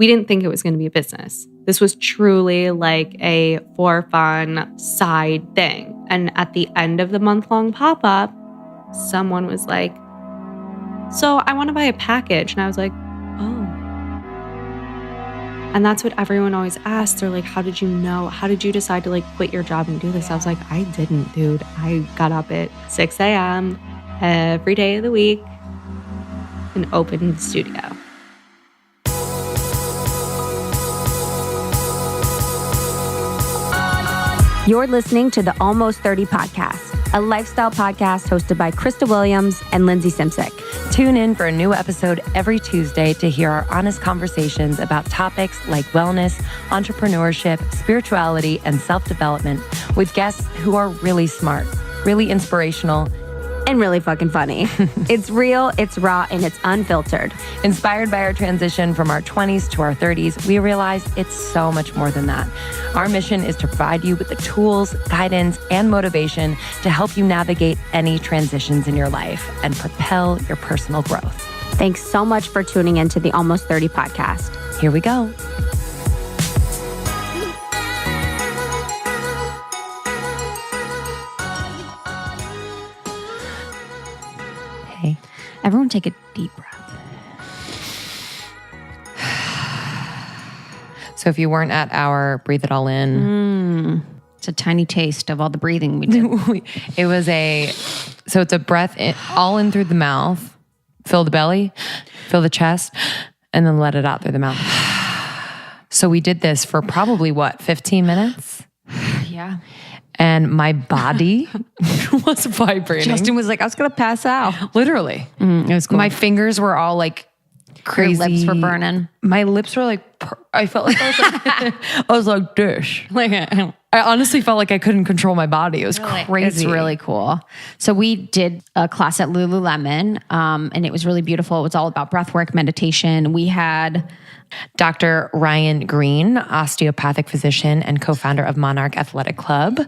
we didn't think it was going to be a business. This was truly like a for fun side thing. And at the end of the month-long pop-up, someone was like, so I want to buy a package. And I was like, oh. And that's what everyone always asks. They're like, how did you know? How did you decide to like quit your job and do this? I was like, I didn't, dude. I got up at 6 a.m. every day of the week and opened the studio. You're listening to the Almost 30 Podcast, a lifestyle podcast hosted by Krista Williams and Lindsay Simsick. Tune in for a new episode every Tuesday to hear our honest conversations about topics like wellness, entrepreneurship, spirituality, and self-development with guests who are really smart, really inspirational, and really fucking funny. It's real, it's raw, and it's unfiltered. Inspired by our transition from our 20s to our 30s, we realized it's so much more than that. Our mission is to provide you with the tools, guidance, and motivation to help you navigate any transitions in your life and propel your personal growth. Thanks so much for tuning in to the Almost 30 Podcast. Here we go. Everyone take a deep breath. So if you weren't at our Breathe It All In. It's a tiny taste of all the breathing we did. It's a breath all in through the mouth, fill the belly, fill the chest, and then let it out through the mouth. So we did this for probably 15 minutes? Yeah. And my body was vibrating. Justin was like, I was going to pass out. Literally. It was cool. My fingers were all like crazy. Your lips were burning. My lips were like, I felt like I was like dish. I honestly felt like I couldn't control my body. It was crazy. It's really cool. So we did a class at Lululemon, and it was really beautiful. It was all about breathwork, meditation. We had Dr. Ryan Green, osteopathic physician and co-founder of Monarch Athletic Club.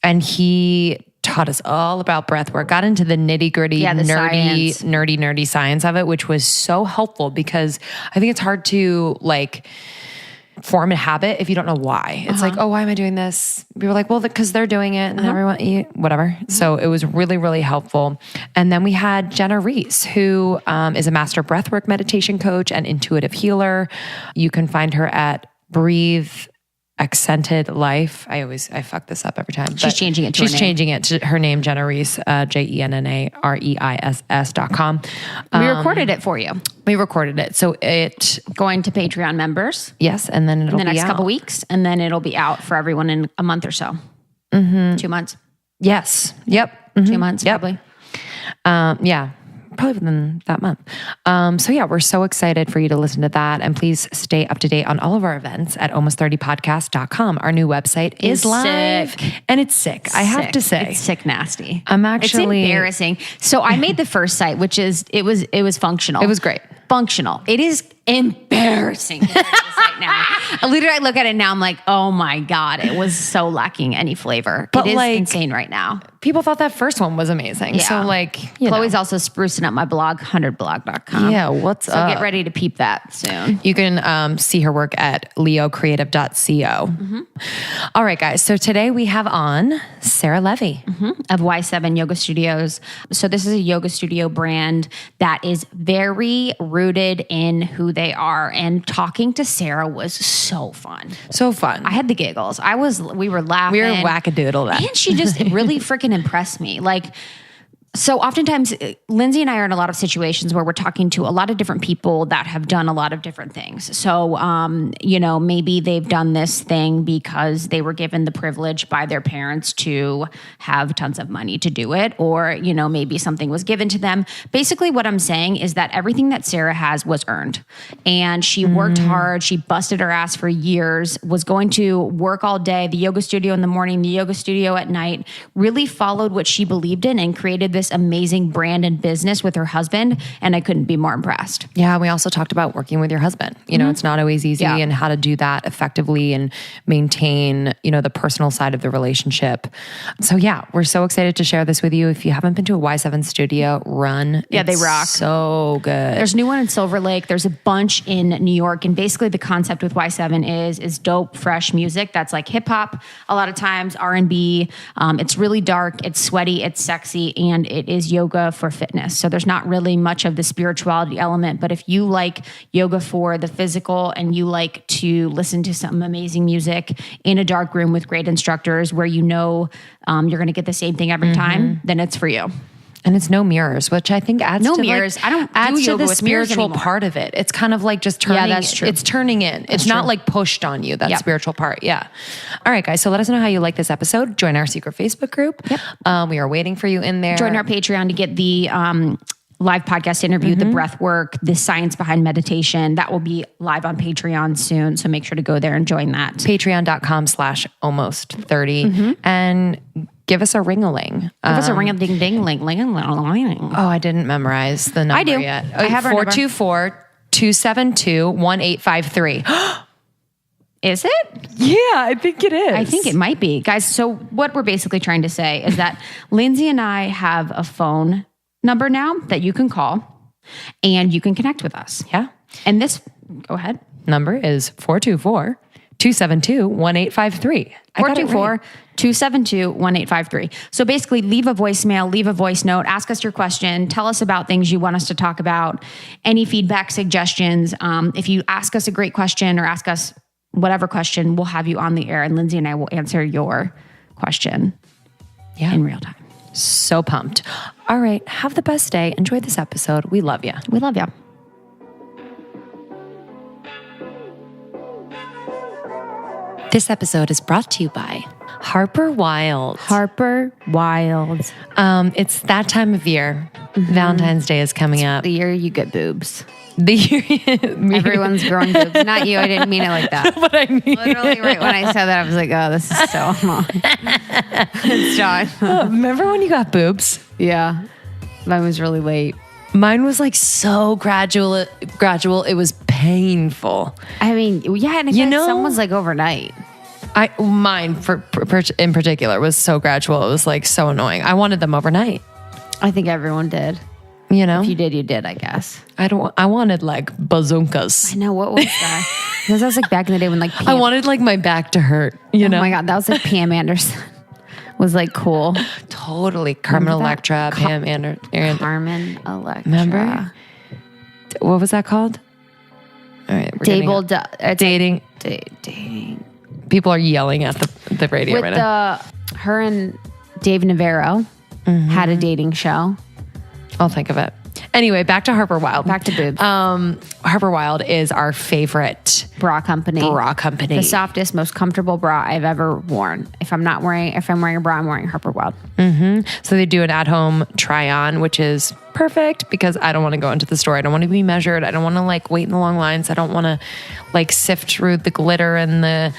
And he taught us all about breathwork, got into the nitty-gritty, nerdy science of it, which was so helpful because I think it's hard to like form a habit if you don't know why. It's like, oh, why am I doing this? We were like, well, because they're doing it and everyone, whatever. So it was really, really helpful. And then we had Jenna Reese, who is a master breathwork meditation coach and intuitive healer. You can find her at Breathe Accented Life. I fuck this up every time. She's changing it to She's changing it to her name, Jenna Reese, JennaReiss.com. We recorded it for you. We recorded it. So it... Going to Patreon members. Yes, and then it'll be out. In the next couple weeks, and then it'll be out for everyone in a month or so. 2 months. Yes. Yep. 2 months, probably. Yeah. Probably within that month. So yeah, we're so excited for you to listen to that. And please stay up to date on all of our events at almost30podcast.com. Our new website is live. Sick. And it's sick. I have to say. It's sick nasty. It's embarrassing. So I made the first site, which is, it was functional. It was great. Functional. It is embarrassing to the site now. Literally, I look at it now, I'm like, oh my God, it was so lacking any flavor. But it is insane right now. People thought that first one was amazing. Yeah. So like, Chloe's also sprucing up my blog, 100blog.com. Yeah, what's up? So get ready to peep that soon. You can see her work at leocreative.co. All right, guys. So today we have on Sarah Levey. Of Y7 Yoga Studios. So this is a yoga studio brand that is very rooted in who they are. And talking to Sarah was so fun. So fun. I had the giggles. We were laughing. We were wackadoodle then. And she just really freaking impressed me. So oftentimes, Lindsay and I are in a lot of situations where we're talking to a lot of different people that have done a lot of different things. So, maybe they've done this thing because they were given the privilege by their parents to have tons of money to do it. Or, maybe something was given to them. Basically, what I'm saying is that everything that Sarah has was earned. And she worked hard. She busted her ass for years, was going to work all day, the yoga studio in the morning, the yoga studio at night, really followed what she believed in and created this this amazing brand and business with her husband. And I couldn't be more impressed. Yeah. We also talked about working with your husband. You know, it's not always easy and how to do that effectively and maintain, you know, the personal side of the relationship. So yeah, we're so excited to share this with you. If you haven't been to a Y7 studio, run. Yeah, they rock. So good. There's a new one in Silver Lake. There's a bunch in New York. And basically the concept with Y7 is dope, fresh music. That's like hip hop. A lot of times R&B. It's really dark. It's sweaty. It's sexy. And it is yoga for fitness. So there's not really much of the spirituality element. But if you like yoga for the physical and you like to listen to some amazing music in a dark room with great instructors where you know you're going to get the same thing every time, then it's for you. And it's no mirrors, which I think adds No to mirrors. Like, I don't adds do to yoga the with mirrors spiritual anymore. part of it. It's kind of like just turning. Yeah, that's true. It's turning in. It's not like pushed on you. That spiritual part. Yeah. All right, guys. So let us know how you like this episode. Join our secret Facebook group. Yep. We are waiting for you in there. Join our Patreon to get the live podcast interview, the breath work, the science behind meditation. That will be live on Patreon soon. So make sure to go there and join that. Patreon.com/almost30 and give us a ring-a-ling. Give us a ring-a-ding-ding-ling-ling-ling. Oh, I didn't memorize the number I do. yet. I have our number. 424-272-1853. Is it? Yeah, I think it is. I think it might be. Guys, so what we're basically trying to say is that Lindsay and I have a phone number now that you can call and you can connect with us. Yeah. And this, go ahead. Number is 424-272-1853. 424-272-1853. So basically leave a voicemail, leave a voice note, ask us your question, tell us about things you want us to talk about, any feedback, suggestions. If you ask us a great question or ask us whatever question, we'll have you on the air and Lindsay and I will answer your question in real time. So pumped. All right. Have the best day. Enjoy this episode. We love you. We love you. This episode is brought to you by Harper Wilde. Harper Wilde. It's that time of year. Valentine's Day is coming up. The year you get boobs. The year Everyone's growing boobs. Not you. I didn't mean it like that. What I mean. Literally, right when I said that, I was like, oh, this is so long. It's John. Remember when you got boobs? Yeah. Mine was really late. Mine was like so gradual. It was painful. I mean, yeah, and I feel like some was like overnight. Mine in particular was so gradual. It was like so annoying. I wanted them overnight. I think everyone did. You know, if you did, you did. I guess. I wanted like bazookas. I know, what was that? Because that was like back in the day when like I wanted like my back to hurt. You know? Oh my God, that was like Pam Anderson. Was like cool. Totally. Carmen Electra, Pam Anderson. Carmen Electra. Remember? What was that called? All right. Dating. Dating. People are yelling at the radio right now. Her and Dave Navarro had a dating show. I'll think of it. Anyway, back to Harper Wilde. Back to boobs. Harper Wilde is our favorite bra company. The softest, most comfortable bra I've ever worn. If I'm wearing a bra, I'm wearing Harper Wilde. So they do an at-home try-on, which is perfect because I don't want to go into the store. I don't want to be measured. I don't want to like wait in the long lines. I don't want to like sift through the glitter and the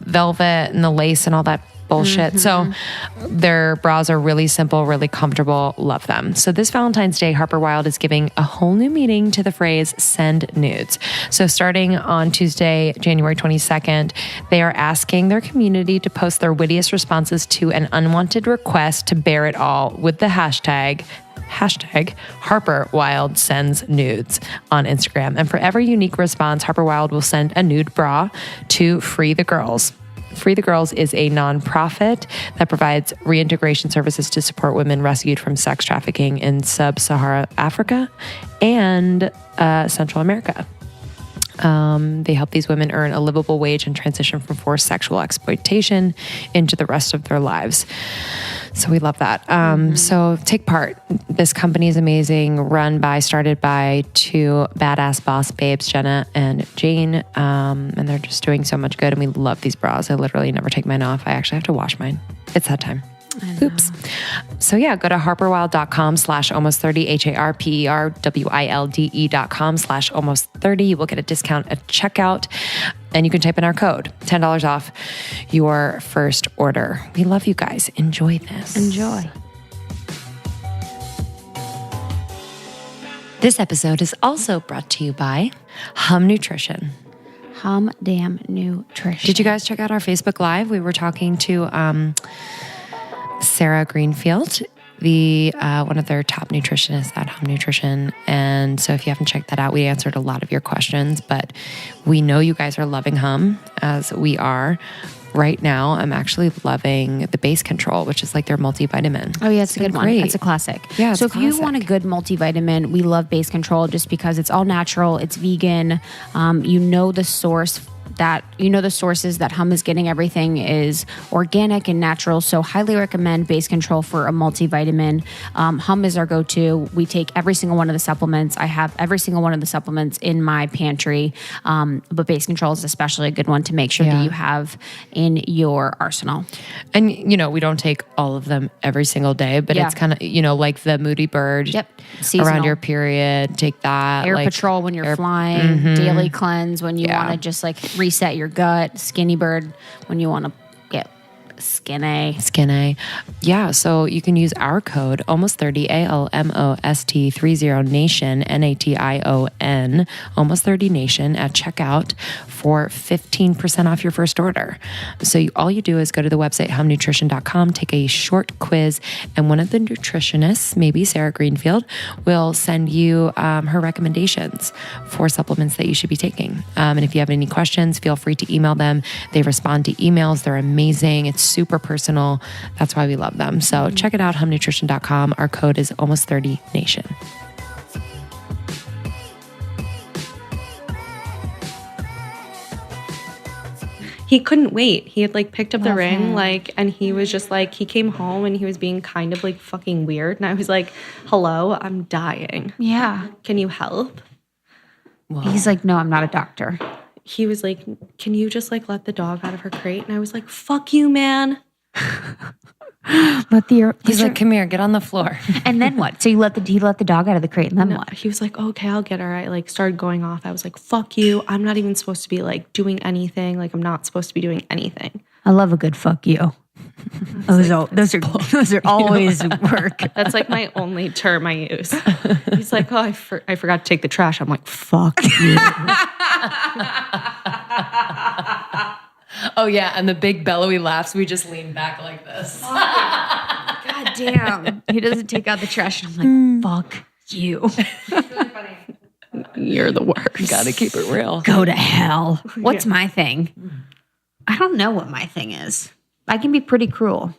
velvet and the lace and all that bullshit. So their bras are really simple, really comfortable. Love them. So this Valentine's Day, Harper Wilde is giving a whole new meaning to the phrase send nudes. So starting on Tuesday, January 22nd, they are asking their community to post their wittiest responses to an unwanted request to bear it all with the hashtag Harper Wilde sends nudes on Instagram. And for every unique response, Harper Wilde will send a nude bra to Free the Girls. Free the Girls is a nonprofit that provides reintegration services to support women rescued from sex trafficking in sub-Saharan Africa and Central America. They help these women earn a livable wage and transition from forced sexual exploitation into the rest of their lives. So we love that. So take part. This company is amazing, started by two badass boss babes, Jenna and Jane. And they're just doing so much good. And we love these bras. I literally never take mine off. I actually have to wash mine. It's that time. Oops. So yeah, go to harperwilde.com/almost30, harperwilde.com/almost30. You will get a discount at checkout and you can type in our code, $10 off your first order. We love you guys. Enjoy this. Enjoy. This episode is also brought to you by Hum Nutrition. Hum damn nutrition. Did you guys check out our Facebook Live? We were talking to Sarah Greenfield, the one of their top nutritionists at Hum Nutrition. And so if you haven't checked that out, we answered a lot of your questions, but we know you guys are loving Hum as we are. Right now, I'm actually loving the Base Control, which is like their multivitamin. Oh yeah, it's a good one. It's a classic. Yeah, so if you want a good multivitamin, we love Base Control just because it's all natural, it's vegan. You know the sources that Hum is getting everything is organic and natural. So highly recommend Base Control for a multivitamin. Hum is our go-to. We take every single one of the supplements. I have every single one of the supplements in my pantry. But Base Control is especially a good one to make sure that you have in your arsenal. And, we don't take all of them every single day, but it's kind of, like the Moody Bird. Yep. Seasonal. Around your period, take that. Air Patrol when you're flying, Daily Cleanse when you want to just like reset your gut, Skinny Bird when you want to get skinny. Yeah, so you can use our code almost30 ALMOST30 Nation NATION almost 30 Nation at checkout for 15% off your first order. So all you do is go to the website humnutrition.com, take a short quiz, and one of the nutritionists, maybe Sarah Greenfield, will send you her recommendations for supplements that you should be taking. And if you have any questions, feel free to email them. They respond to emails. They're amazing. It's super personal. That's why we love them. So check it out, humnutrition.com. Our code is almost 30 Nation. He couldn't wait. He had picked up the ring, and he was just he came home and he was being kind of fucking weird. And I was like, hello, I'm dying. Yeah. Can you help? Whoa. He's like, no, I'm not a doctor. He was like, can you just let the dog out of her crate? And I was like, fuck you, man. He's like, come here, get on the floor. And then what? So he let the dog out of the crate, and then what? He was like, okay, I'll get her. I started going off. I was like, fuck you. I'm not even supposed to be doing anything. I'm not supposed to be doing anything. I love a good fuck you. Those are always work. That's my only term I use. He's like, oh, I forgot to take the trash. I'm like, fuck you. Oh yeah, and the big bellowy laughs, we just lean back like this. God damn. He doesn't take out the trash, and I'm like, fuck you. It's really funny. You're the worst. You gotta keep it real. Go to hell. What's my thing? I don't know what my thing is. I can be pretty cruel.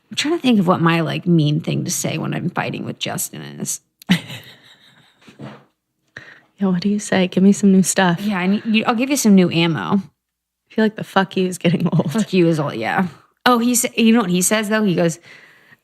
I'm trying to think of what my mean thing to say when I'm fighting with Justin is. Yeah, what do you say? Give me some new stuff. Yeah, I'll give you some new ammo. I feel like the fuck you is getting old. Fuck you is old, yeah. Oh, you know what he says though? He goes,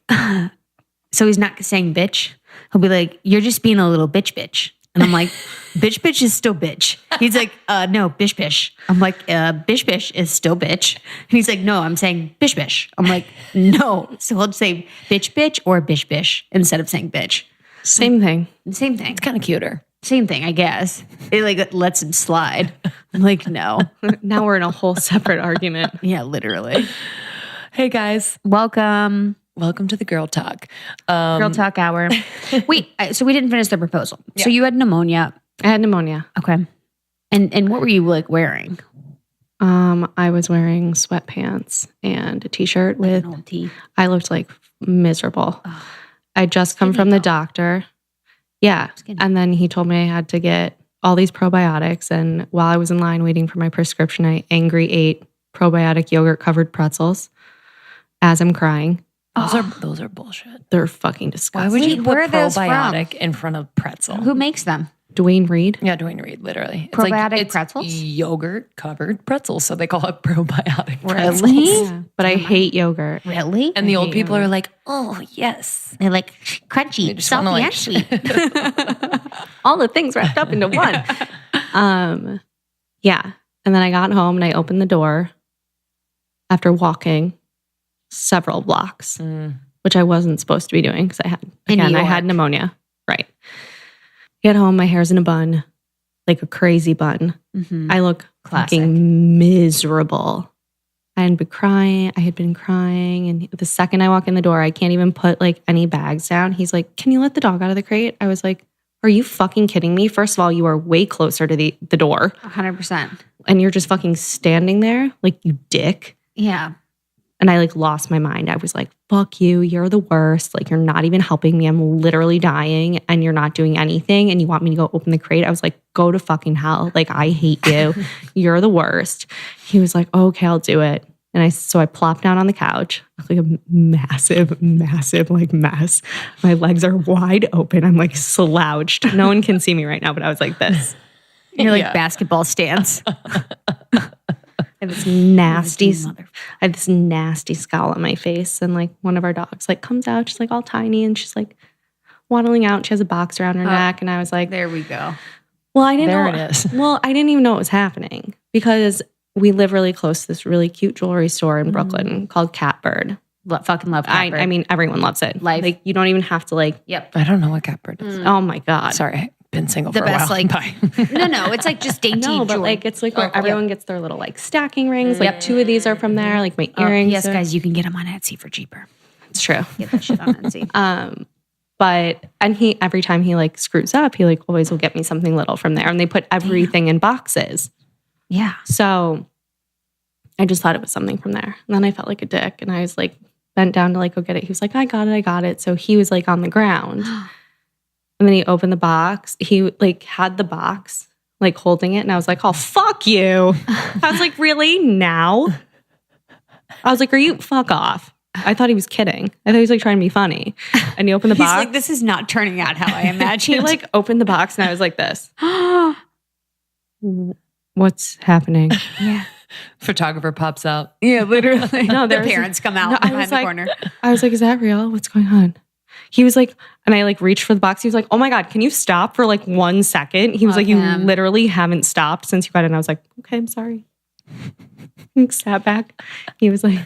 so he's not saying bitch. He'll be like, you're just being a little bitch. And I'm like, bitch is still bitch. He's like, no, bish. I'm like, bish is still bitch. And he's like, no, I'm saying bish. I'm like, no. So he'll just say bitch or bish instead of saying bitch. Same thing. Same thing. It's kind of cuter. Same thing, I guess. It lets him slide. I'm like, no. Now we're in a whole separate argument. Yeah, literally. Hey guys. Welcome to the Girl Talk. Girl Talk hour. Wait, so we didn't finish the proposal. Yeah. So you had pneumonia. I had pneumonia. Okay. And what were you wearing? I was wearing sweatpants and a t-shirt with, I looked miserable. Oh. I just come from the doctor. Yeah. And then he told me I had to get all these probiotics. And while I was in line waiting for my prescription, I ate probiotic yogurt covered pretzels as I'm crying. Those are bullshit. They're fucking disgusting. Why would you put where are those probiotic in front of pretzel? Who makes them? Dwayne Reed. Yeah, Dwayne Reed, literally. Probiotic pretzels? Yogurt covered pretzels, so they call it probiotic pretzels. Really? Yeah. But I hate yogurt. Really? And the old people are like, oh, yes. They're crunchy, salty, and sweet. All the things wrapped up into one. Yeah. And then I got home and I opened the door after walking several blocks, which I wasn't supposed to be doing because I had pneumonia. Right. Get home, my hair's in a bun, like a crazy bun. Mm-hmm. I look fucking miserable. I had been crying. And the second I walk in the door, I can't even put any bags down. He's like, can you let the dog out of the crate? I was like, are you fucking kidding me? First of all, you are way closer to the door. 100%. And you're just fucking standing there like you dick. Yeah. And I like lost my mind. I was like, fuck you. You're the worst. Like, you're not even helping me. I'm literally dying and you're not doing anything. And you want me to go open the crate? I was like, go to fucking hell. Like, I hate you. You're the worst. He was like, oh, okay, I'll do it. And so I plopped down on the couch, like a massive, massive like mess. My legs are wide open. I'm like slouched. No one can see me right now, but I was like this. You're like basketball stance. I had this nasty scowl on my face, and like one of our dogs like comes out. She's like all tiny, and she's like waddling out. She has a box around her neck, and I was like, there we go. Well, I didn't There know. it is. Well, I didn't even know what was happening because we live really close to this really cute jewelry store in Brooklyn called Catbird. Fucking love Catbird. I mean, everyone loves it. Life. Like, you don't even have to like. Yep. I don't know what Catbird is. Oh my god. Sorry, I've been single The for best, a while. like- Bye. No, it's like just dainty No, but jewelry. like it's like where everyone gets their little like stacking rings. Like 2 of these are from there. Like my earrings. Yes, guys, you can get them on Etsy for cheaper. It's true. Get that shit on Etsy. But he every time he like screws up, he like always will get me something little from there. And they put everything in boxes. Yeah. So I just thought it was something from there. And then I felt like a dick. And I was like bent down to like go get it. He was like, I got it. So he was like on the ground. And then he opened the box. He like had the box, like holding it. And I was like, oh, fuck you. I was like, really? Now? I was like, are you fuck off? I thought he was kidding. I thought he was like trying to be funny. And he opened the He's box. like, this is not turning out how I imagined. He like opened the box and I was like this. What's happening? Yeah. Photographer pops out. Yeah, literally. No, the there was- parents come out No, I behind was the like- corner. I was like, is that real? What's going on? He was like, and I like reached for the box. He was like, oh my God, can you stop for like 1 second? He was Love like, you him. literally haven't stopped since you got it. And I was like, okay, I'm sorry. Sat back. He was like,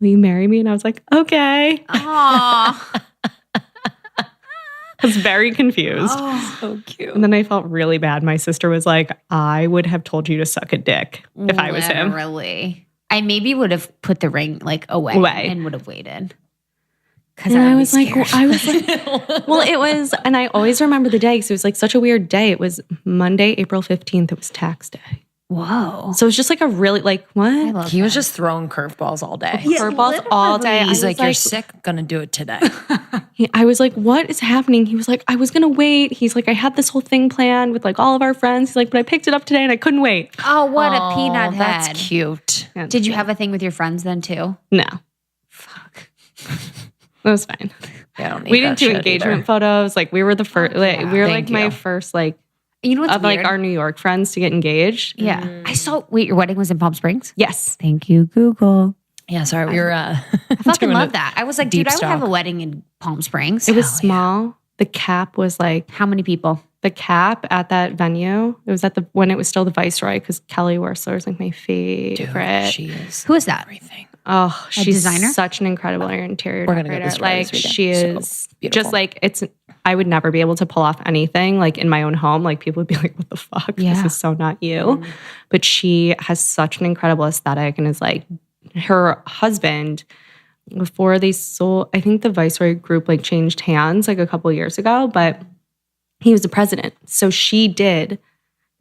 will you marry me? And I was like, okay. Aww. I was very confused. So cute. And then I felt really bad. My sister was like, I would have told you to suck a dick if I was him. Literally. I maybe would have put the ring like away. And would have waited. Because And I was like, well, it was, and I always remember the day because it was like such a weird day. It was Monday, April 15th. It was tax day. whoa. So it was just like a really, like, what? He was just throwing curveballs all day. Curveballs all day. He's I like, was you're sick, gonna do it today. I was like, what is happening? He was like, I was going to wait. He's like, I had this whole thing planned with like all of our friends. He's like, but I picked it up today and I couldn't wait. Oh, what a peanut head. That's cute. Yeah, Did you have a thing with your friends then too? No. Fuck. That was fine. Yeah, I don't need We that didn't do shit engagement either. photos. Like we were the first, like, we were Thank like my you. first like You know what's of weird? like our New York friends to get engaged. Yeah. I saw, wait, your wedding was in Palm Springs? Yes. Thank you, Google. Yeah, sorry, we were I fucking doing love a that. I was like, deep dude, I would have a stalk. wedding in Palm Springs. It was small. The cap was like How many people? the cap at that venue. It was at the when it was still the Viceroy because Kelly Wersler is like my favorite. Dude, she is Who is that? everything. Oh, she's designer? such an incredible interior We're gonna go decorator. this Friday Like this weekend. she So is beautiful. just like it's. I would never be able to pull off anything like in my own home. Like people would be like, "What the fuck? Yeah. This is so not you." But she has such an incredible aesthetic and is like her husband. Before they sold, I think the Viceroy group like changed hands like a couple years ago, but he was the president. So she did,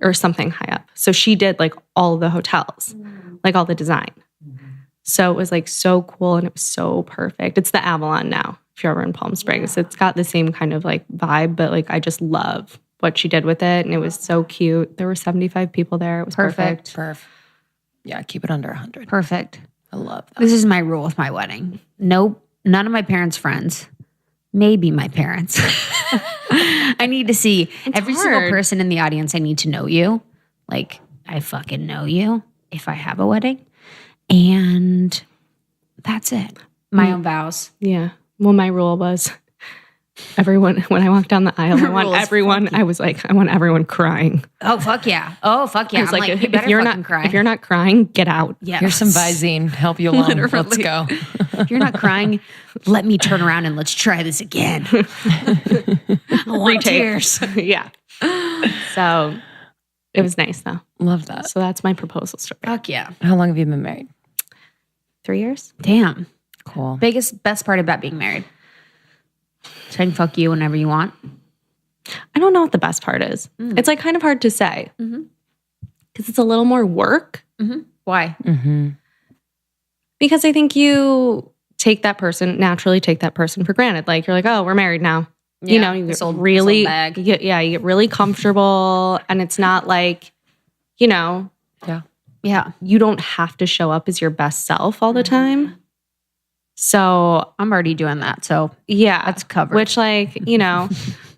or something high up. So she did like all the hotels, like all the design. So it was like so cool and it was so perfect. It's the Avalon now, if you're ever in Palm Springs. It's got the same kind of like vibe, but like I just love what she did with it. And it was so cute. There were 75 people there. It was perfect. Perf. Yeah, keep it under 100. Perfect. I love that. This is my rule with my wedding. Nope. None of my parents' friends. Maybe my parents. I need to see every single hard. person in the audience. I need to know you. Like, I fucking know you if I have a wedding. And that's it. My own vows. Yeah. Well, my rule was everyone, when I walked down the aisle, I Your want rule is everyone, I was like, I want everyone crying. Oh, fuck yeah. Oh, fuck yeah. I was I'm like, like, you better you're fucking not, cry. if you're not crying, get out. yeah. Here's some Visine. Help you along. Let's Literally. go. If you're not crying, let me turn around and let's try this again. I want Retake. tears. Yeah. So it was nice though. Love that. So that's my proposal story. Fuck yeah. How long have you been married? 3 years? Damn. Cool. Best part about being married. So I can fuck you whenever you want. I don't know what the best part is. It's like kind of hard to say because it's a little more work. Why? Because I think you naturally take that person for granted. Like you're like, oh, we're married now. Yeah, you know, you get really, you get really comfortable, and it's not like, you know, you don't have to show up as your best self all the time. So I'm already doing that. So that's covered. Which, like, you know,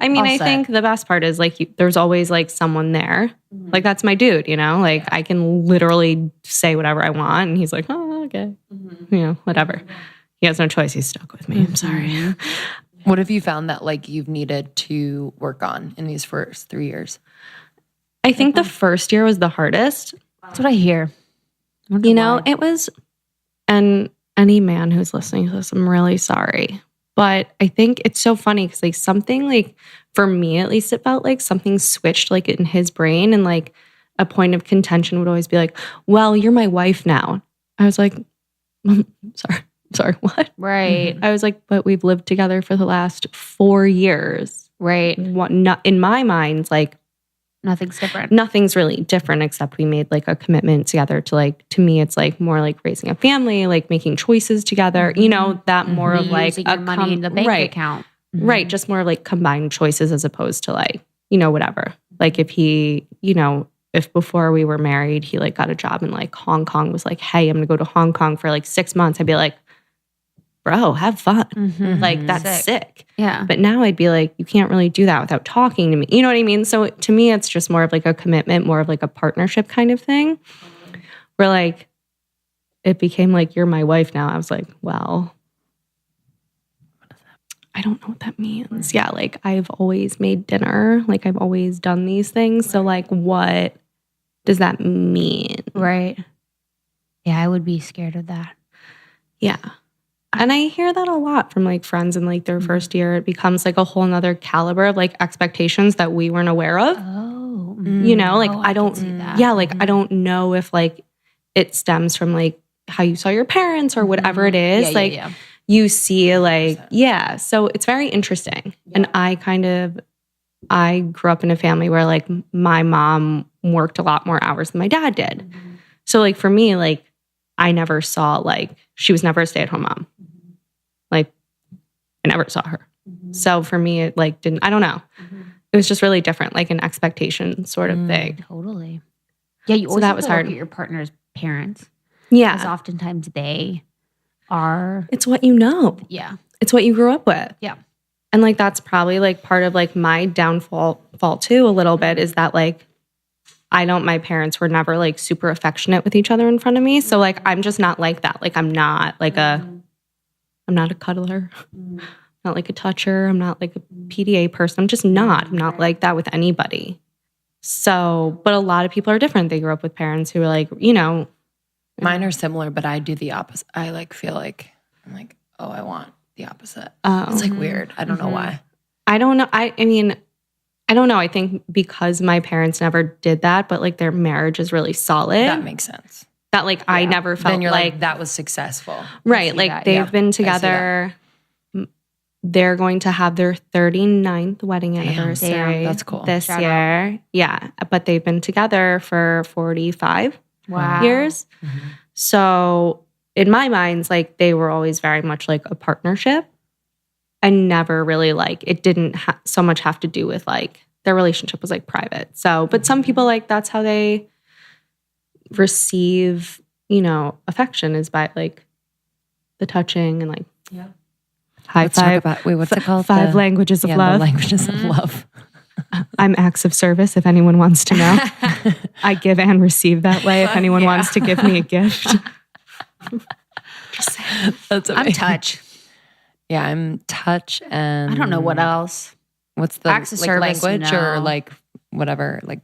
I mean, I think the best part is like there's always like someone there. Like that's my dude, you know, like I can literally say whatever I want, and he's like, oh, okay, you know, whatever. He has no choice. He's stuck with me. I'm sorry. What have you found that like you've needed to work on in these first 3 years? I think the first year was the hardest. That's what I hear. You know, it was, and any man who's listening to this, I'm really sorry. But I think it's so funny because like something like, for me at least, it felt like something switched like in his brain, and like a point of contention would always be like, well, you're my wife now. I was like, sorry, what? Right. I was like, but we've lived together for the last 4 years. Right. Not, in my mind, like, nothing's different. Nothing's really different except we made like a commitment together to like, to me, it's like more like raising a family, like making choices together, you know, that more of like a money in the bank account. Right. Just more like combined choices as opposed to like, you know, whatever. Like if he, you know, if before we were married, he like got a job in like Hong Kong, was like, hey, I'm going to go to Hong Kong for like 6 months. I'd be like, bro, have fun. Like that's sick. Yeah. But now I'd be like, you can't really do that without talking to me. You know what I mean? So to me, it's just more of like a commitment, more of like a partnership kind of thing. Where like, it became like, you're my wife now. I was like, well, what does that? I don't know what that means. Yeah. Like I've always made dinner. Like I've always done these things. So like, what does that mean? Right. Yeah. I would be scared of that. Yeah. And I hear that a lot from like friends in like their first year. It becomes like a whole nother caliber of like expectations that we weren't aware of. Oh. You know, like I don't, I don't know if like it stems from like how you saw your parents or whatever it is. You see like, so it's very interesting. And I grew up in a family where like my mom worked a lot more hours than my dad did. So like for me, like I never saw like, she was never a stay-at-home mom. Like I never saw her. So for me, it like didn't, I don't know. It was just really different, like an expectation sort of thing. Totally. Yeah, you always that have was to hard. Look at your partner's parents. Yeah. Because oftentimes they are. It's what you know. Yeah. It's what you grew up with. Yeah. And like that's probably like part of like my downfall too a little bit is that like my parents were never like super affectionate with each other in front of me. So like I'm just not like that. Like I'm not like I'm not a cuddler. Not like a toucher. I'm not like a PDA person. I'm just not. I'm not like that with anybody. So, but a lot of people are different. They grew up with parents who are like, you know. Mine are similar, but I do the opposite. I like feel like I'm like, oh, I want the opposite. It's like weird. I don't know why. I don't know. I mean, I don't know. I think because my parents never did that, but like their marriage is really solid. That makes sense. That like I never felt then you're like that was successful. Right. Like they've been together. They're going to have their 39th wedding anniversary. Damn, that's cool. This year. Yeah. But they've been together for 45 years. So in my mind, like they were always very much like a partnership. And never really like, it didn't so much have to do with like, their relationship was like private. So, but some people like, that's how they receive, you know, affection is by like the touching and like, high five. What's it called? Five languages of love. The languages of love. I'm acts of service if anyone wants to know. I give and receive that way if anyone wants to give me a gift. Just saying. That's amazing. I'm touch. Yeah, I'm touch and I don't know what else. What's the acts of service, language no. or like whatever, like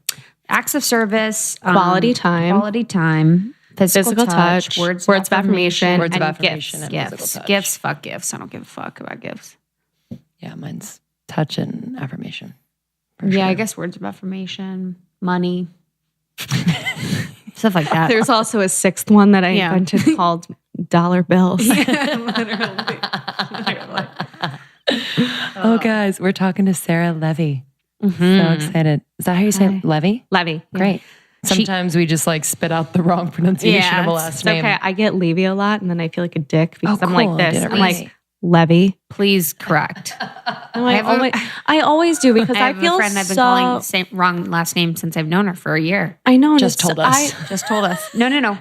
acts of service, quality time, physical touch, words of affirmation, and gifts. And physical touch. Gifts, fuck gifts. I don't give a fuck about gifts. Yeah, mine's touch and affirmation. Yeah, I guess words of affirmation, money, stuff like that. There's also a sixth one that I invented called dollar bills. Oh, guys, we're talking to Sarah Levey. So excited. Is that how you say Levey? Levey. Great. Sometimes we just like spit out the wrong pronunciation of a last name. Okay, I get Levy a lot, and then I feel like a dick because I'm cool. like this. Did it I'm right. like Levy. Please correct. I always do because I feel a friend I've been calling the same wrong last name since I've known her for a year. I know. Just told us. Just told us. No.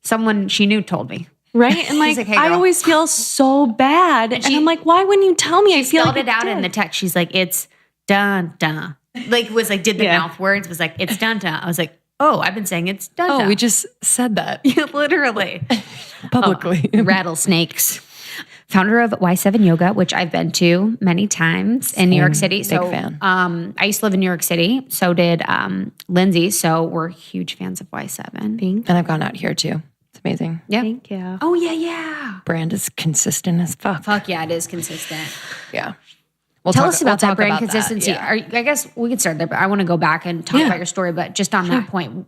Someone she knew told me. Right? And like, "Hey, I girl." always feel so bad. And I'm like, why wouldn't you tell me? I feel Spelled like it out in the text. She's like, it's dun dun. Like was like did the mouth words. Was like it's dun dun. I was like, oh, I've been saying it's dun dun. Oh, we just said that literally publicly. Rattlesnakes. Founder of Y7 Yoga, which I've been to many times in New York City. Big So, fan. I used to live in New York City. So did Lindsay. So we're huge fans of Y7. And I've gone out here too. It's amazing. Yeah. Thank you. Oh yeah. Brand is consistent as fuck. Fuck yeah, it is consistent. Yeah. Tell us about that brand consistency. Yeah. I guess we can start there, but I want to go back and talk about your story. But just on that point,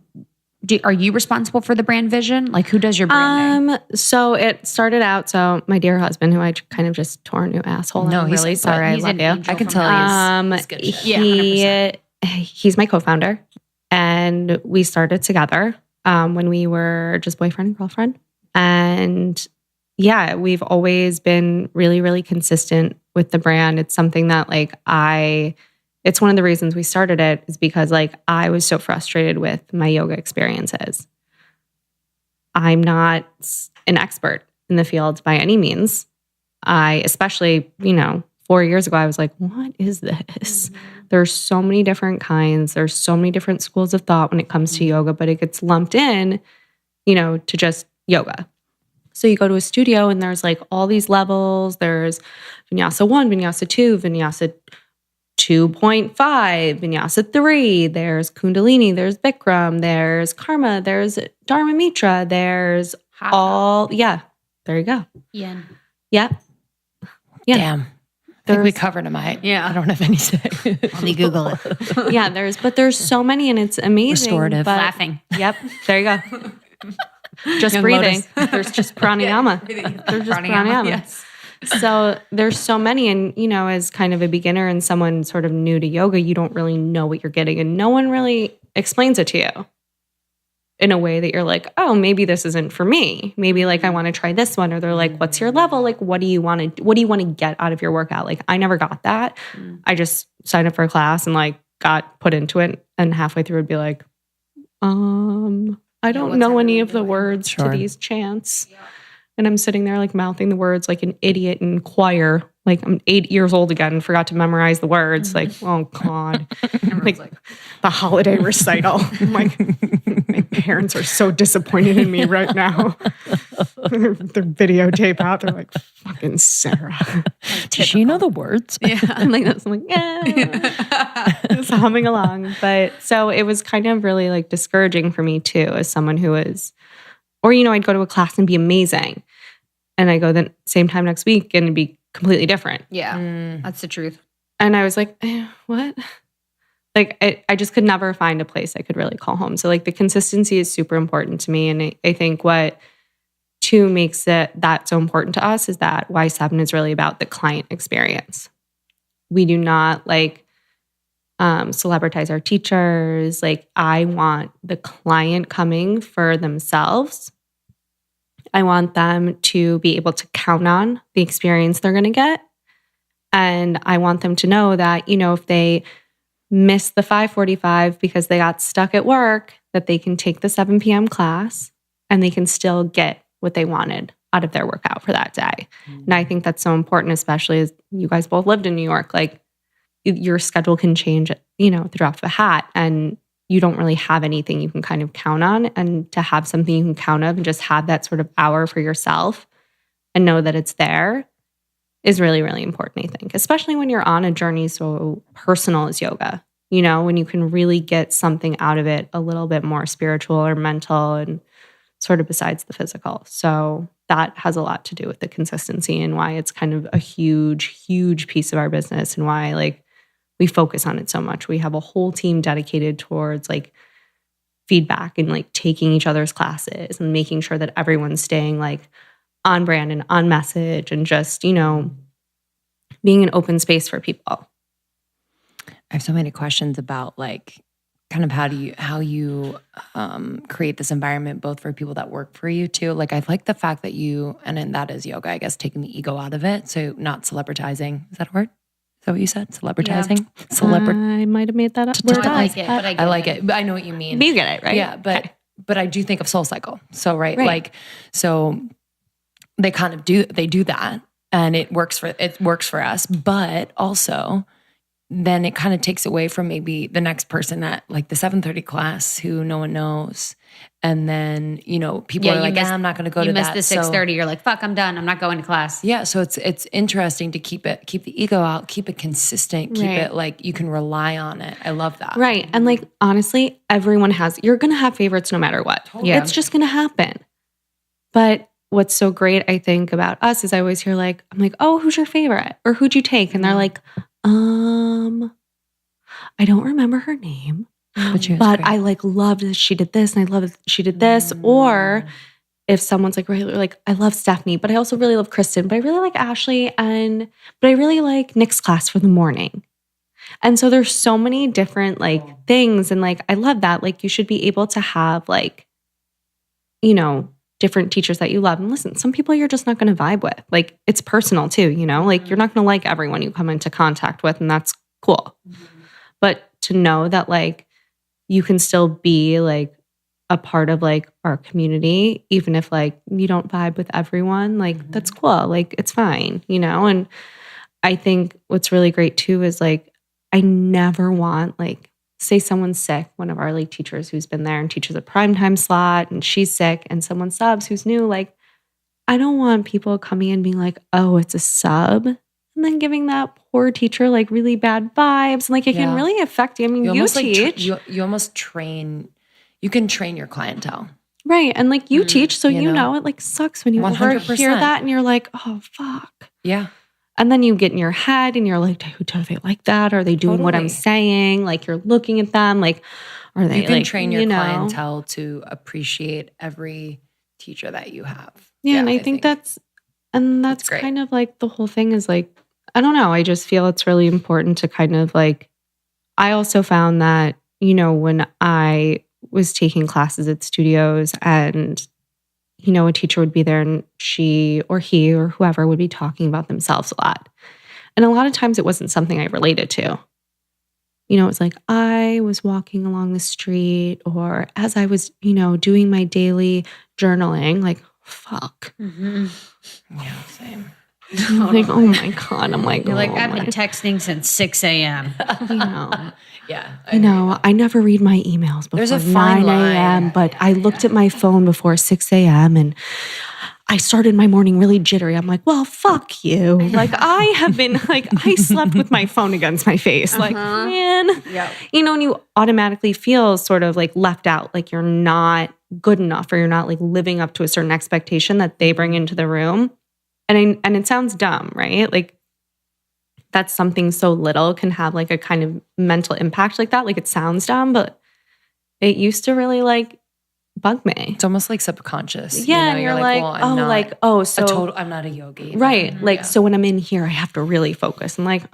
are you responsible for the brand vision? Like who does your branding? So it started out, so my dear husband, who I kind of just tore a new asshole. No, I'm he's really good. sorry. I He's love an you. angel I can from tell hell. he's good shit. He's my co-founder, and we started together when we were just boyfriend and girlfriend. And yeah, we've always been really, really consistent with the brand. It's something that it's one of the reasons we started it is because like I was so frustrated with my yoga experiences. I'm not an expert in the field by any means. Especially, 4 years ago, I was like, what is this? There's so many different kinds. There's so many different schools of thought when it comes to yoga, but it gets lumped in, to just yoga. So you go to a studio and there's like all these levels. There's Vinyasa 1, Vinyasa 2, Vinyasa 2.5, Vinyasa 3. There's Kundalini, there's Bikram, there's Karma, there's Dharma Mitra, there's there you go. Yin. Yeah. Damn. I think we covered them. I don't have any say. Let me Google it. Yeah, there's so many and it's amazing. Restorative. But, Laughing. Yep. There you go. Just breathing. There's just pranayama. There's just pranayama. Yes. So there's so many. And, as kind of a beginner and someone sort of new to yoga, you don't really know what you're getting. And no one really explains it to you in a way that you're like, oh, maybe this isn't for me. Maybe like I want to try this one. Or they're like, what's your level? Like, what do you want to get out of your workout? Like, I never got that. I just signed up for a class and like got put into it. And halfway through it'd be like, I don't know any of the words to these chants. Yeah. And I'm sitting there like mouthing the words like an idiot in choir. Like I'm 8 years old again and forgot to memorize the words. Like, oh God. like the holiday recital. I'm like, my parents are so disappointed in me right now. Their videotape out. They're like, fucking Sarah. Does she know the words? Yeah. I'm like, yeah. Just humming along. But so it was kind of really like discouraging for me too, as someone who is, or, I'd go to a class and be amazing. And I go the same time next week and it'd be completely different. Yeah, that's the truth. And I was like, what? Like, I just could never find a place I could really call home. So like the consistency is super important to me. And I think what too makes that so important to us is that Y7 is really about the client experience. We do not celebritize our teachers. Like I want the client coming for themselves. I want them to be able to count on the experience they're going to get. And I want them to know that, if they miss the 5:45 because they got stuck at work, that they can take the 7 p.m. class and they can still get what they wanted out of their workout for that day. And I think that's so important, especially as you guys both lived in New York. Like your schedule can change, at the drop of a hat. And you don't really have anything you can kind of count on. And to have something you can count on and just have that sort of hour for yourself and know that it's there is really, really important, I think, especially when you're on a journey so personal as yoga, when you can really get something out of it a little bit more spiritual or mental and sort of besides the physical. So that has a lot to do with the consistency and why it's kind of a huge, huge piece of our business and why we focus on it so much. We have a whole team dedicated towards feedback and taking each other's classes and making sure that everyone's staying on brand and on message and just, being an open space for people. I have so many questions about like kind of how you create this environment both for people that work for you too. Like I like the fact that you, and then that is yoga, I guess, taking the ego out of it. So not celebritizing. Is that a word? Is that what you said? Celebritizing? I might have made that up. I like it, but I like it. But I know what you mean. You get it, right? Yeah, but I do think of Soul Cycle. So like so they kind of do that and it works for us, but also then it kind of takes away from maybe the next person at like the 7:30 class who no one knows. And then, people are like, I'm not going to go to that. You missed the 6:30. You're like, fuck, I'm done. I'm not going to class. Yeah. So it's interesting to keep the ego out, keep it consistent, keep it like you can rely on it. I love that. Right. And like, honestly, you're going to have favorites no matter what. Totally. Yeah. It's just going to happen. But what's so great, I think, about us is I always hear I'm like, oh, who's your favorite? Or who'd you take? And they're like, I don't remember her name, but I loved that she did this and I love that she did this. Or if someone's like, I love Stephanie, but I also really love Kristen, but I really like Ashley but I really like Nick's class for the morning. And so there's so many different things. And I love that. You should be able to have different teachers that you love. And listen, some people you're just not going to vibe with. It's personal too, you're not going to like everyone you come into contact with, and that's cool. But to know that you can still be a part of our community, even if you don't vibe with everyone, that's cool. It's fine, And I think what's really great too is I never want say someone's sick, one of our teachers who's been there and teaches a primetime slot and she's sick and someone subs who's new, I don't want people coming in being like, oh, it's a sub. And then giving that poor teacher really bad vibes. And it can really affect you. I mean, you teach. You almost train, you can train your clientele. Right. And you teach, so it sucks when you 100%. Overhear that and you're like, oh, fuck. Yeah. And then you get in your head and you're like, do they like that? Are they doing what I'm saying? You're looking at them. Are they You can train your clientele to appreciate every teacher that you have. Yeah. And I think that's great. Kind of the whole thing is I don't know. I just feel it's really important to kind of I also found that, when I was taking classes at studios and, a teacher would be there and she or he or whoever would be talking about themselves a lot. And a lot of times it wasn't something I related to. It was I was walking along the street or as I was, doing my daily journaling, fuck. Mm-hmm. Yeah, same. Oh my God. I'm You're I've been texting since 6 a.m. Yeah. I never read my emails before 9 a.m., but I looked at my phone before 6 a.m. and I started my morning really jittery. I'm like, well, fuck you. I have been I slept with my phone against my face. Man. Yeah. And you automatically feel sort of left out, you're not good enough or you're not living up to a certain expectation that they bring into the room. And it sounds dumb, right? That's something so little can have a kind of mental impact like that. It sounds dumb, but it used to really bug me. It's almost subconscious. Yeah, and you're I'm not a yogi. Right. So when I'm in here, I have to really focus. And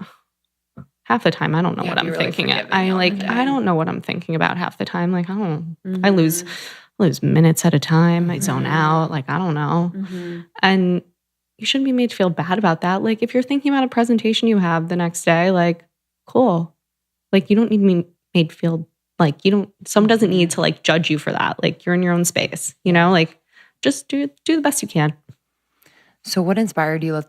half the time I don't know what I'm thinking. I don't know what I'm thinking about half the time. I don't. Mm-hmm. I lose minutes at a time. I zone out. I don't know. Mm-hmm. And you shouldn't be made to feel bad about that. If you're thinking about a presentation you have the next day, cool. You don't need to be made to feel someone doesn't need to judge you for that. You're in your own space, just do the best you can. So what inspired you?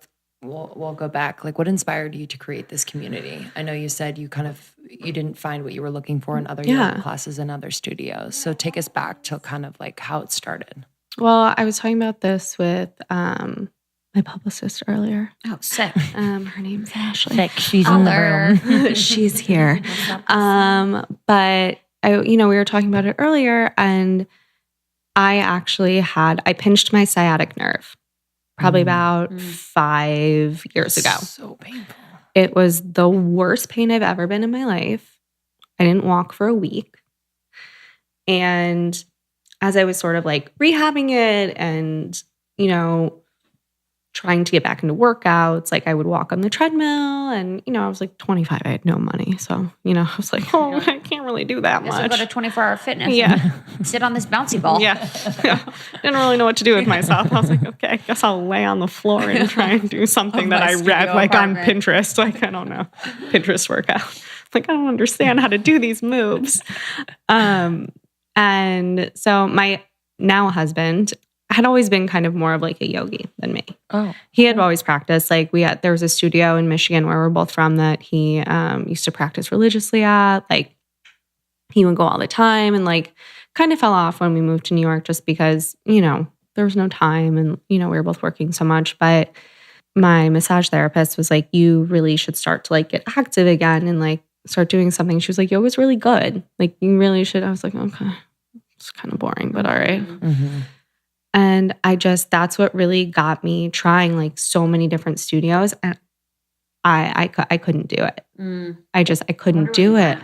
We'll go back. What inspired you to create this community? I know you said you didn't find what you were looking for in other yoga classes and other studios. So take us back to kind of how it started. Well, I was talking about this with, my publicist earlier. Oh, sick. Her name's Ashley. Sick. She's in the room. She's here. But we were talking about it earlier, and I pinched my sciatic nerve probably about 5 years ago. So painful. It was the worst pain I've ever been in my life. I didn't walk for a week. And as I was sort of rehabbing it and, trying to get back into workouts. Like I would walk on the treadmill and, I was like 25. I had no money. So, I was like, I can't really do that much. So go to 24-hour fitness. Yeah. Sit on this bouncy ball. Yeah. Didn't really know what to do with myself. I was like, okay, I guess I'll lay on the floor and try and do something that I read like on Pinterest. Like, I don't know, Pinterest workout. Like, I don't understand how to do these moves. And so my now husband had always been kind of more of like a yogi than me. Oh, he had always practiced. Like there was a studio in Michigan where we're both from that he used to practice religiously at. Like he would go all the time and like kind of fell off when we moved to New York just because, there was no time and, we were both working so much. But my massage therapist was like, you really should start to like get active again and like start doing something. She was like, yoga's really good. Like you really should. I was like, okay, it's kind of boring, but all right. Mm-hmm. And that's what really got me trying like so many different studios. And I couldn't do it. I couldn't do it.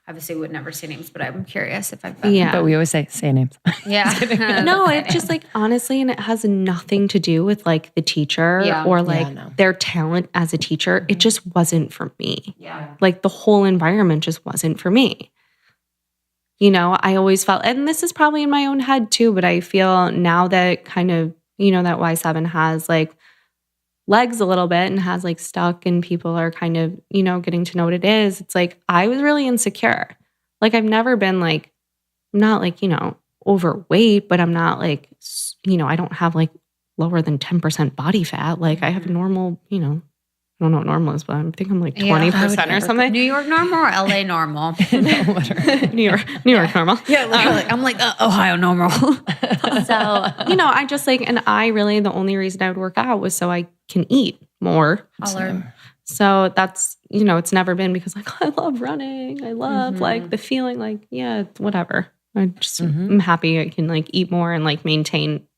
Obviously, we would never say names, but I'm curious if I've been. Yeah. But we always say names. Yeah. No, it's just like, honestly, and it has nothing to do with like the teacher or like their talent as a teacher. Mm-hmm. It just wasn't for me. Yeah. Like the whole environment just wasn't for me. I always felt, and this is probably in my own head too, but I feel now that kind of, that Y7 has like legs a little bit and has like stuck and people are kind of, getting to know what it is. It's like, I was really insecure. Like I've never been like, I'm not like, overweight, but I'm not like, I don't have like lower than 10% body fat. Like I have normal, I don't know what normal is, but I think I'm like 20% or something. New York normal or LA normal? New York normal. Yeah, literally. I'm like Ohio normal. So, I just like, and I really, the only reason I would work out was so I can eat more. So that's, it's never been because like, I love running. I love like the feeling like, yeah, whatever. I just, I'm happy I can like eat more and like maintain,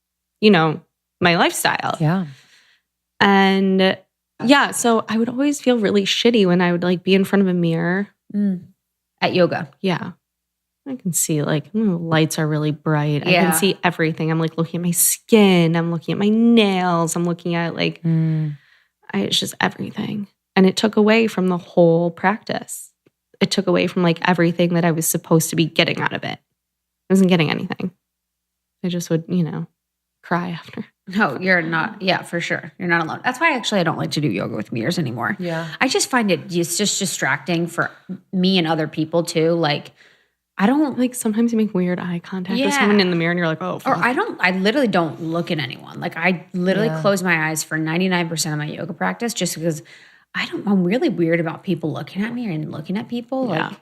my lifestyle. Yeah. And yeah, so I would always feel really shitty when I would like be in front of a mirror. At yoga. Yeah. I can see like lights are really bright. Yeah. I can see everything. I'm like looking at my skin. I'm looking at my nails. I'm looking at like, it's just everything. And it took away from the whole practice. It took away from like everything that I was supposed to be getting out of it. I wasn't getting anything. I just would, cry after. No, you're not. Yeah, for sure. You're not alone. That's why I don't like to do yoga with mirrors anymore. Yeah. I just find it's just distracting for me and other people too. Like, I don't like sometimes you make weird eye contact with someone in the mirror and you're like, oh, fuck. Or I literally don't look at anyone. Like I literally close my eyes for 99% of my yoga practice just because I'm really weird about people looking at me and looking at people. Like,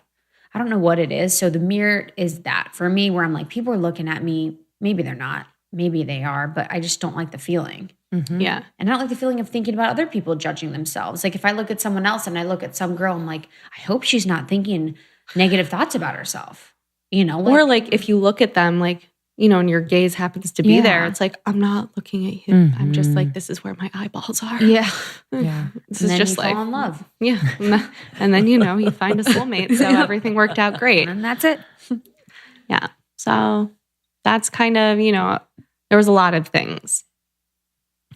I don't know what it is. So the mirror is that for me where I'm like, people are looking at me. Maybe they're not. Maybe they are, but I just don't like the feeling. Mm-hmm. Yeah. And I don't like the feeling of thinking about other people judging themselves. Like if I look at someone else and I look at some girl, I'm like, I hope she's not thinking negative thoughts about herself. Or like if you look at them, like, and your gaze happens to be there, it's like, I'm not looking at you. Mm-hmm. I'm just like, this is where my eyeballs are. Yeah. Yeah. This and is then just you like fall in love. Yeah. And then, you find a soulmate. So everything worked out great. And that's it. Yeah. So that's kind of, there was a lot of things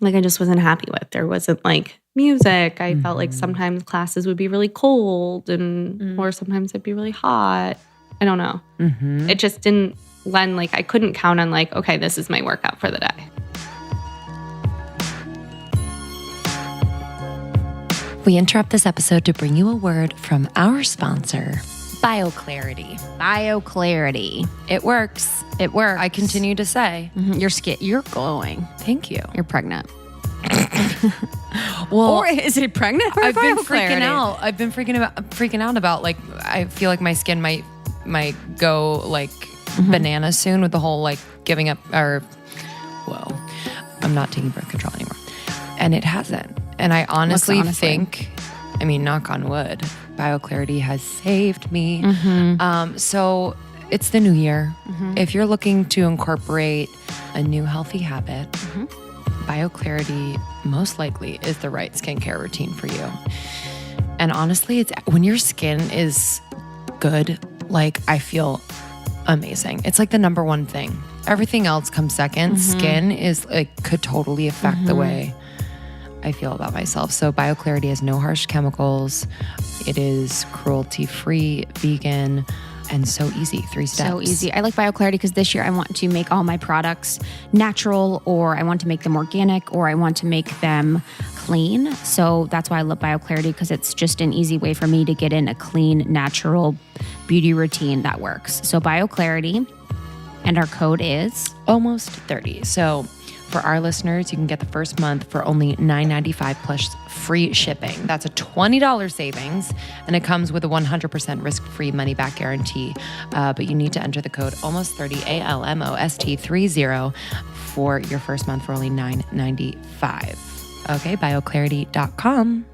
like I just wasn't happy with. There wasn't like music. I felt like sometimes classes would be really cold and or sometimes it'd be really hot. I don't know. Mm-hmm. It just didn't lend like I couldn't count on like, okay, this is my workout for the day. We interrupt this episode to bring you a word from our sponsor, BioClarity. BioClarity. It works. It works. I continue to say. Mm-hmm. Your skin, you're glowing. Thank you. You're pregnant. Well, or is it pregnant? I've been freaking out. I've been freaking out about like I feel like my skin might go like banana soon with the whole like giving up or I'm not taking birth control anymore. And it hasn't. And I honestly think, I mean, knock on wood, BioClarity has saved me. Mm-hmm. So it's the new year. Mm-hmm. If you're looking to incorporate a new healthy habit, BioClarity most likely is the right skincare routine for you. And honestly, it's when your skin is good, like I feel amazing. It's like the number one thing Everything else comes second. Skin is could totally affect the way I feel about myself. So BioClarity has no harsh chemicals. It is cruelty-free, vegan, and so easy. 3 steps. So easy. I like BioClarity because this year I want to make all my products natural, or I want to make them organic, or I want to make them clean. So that's why I love BioClarity, because it's just an easy way for me to get in a clean, natural beauty routine that works. So BioClarity, and our code is almost 30. So for our listeners, you can get the first month for only $9.95 plus free shipping. That's a $20 savings, and it comes with a 100% risk-free money-back guarantee. But you need to enter the code almost30 ALMOST30 for your first month for only $9.95. Okay, bioclarity.com.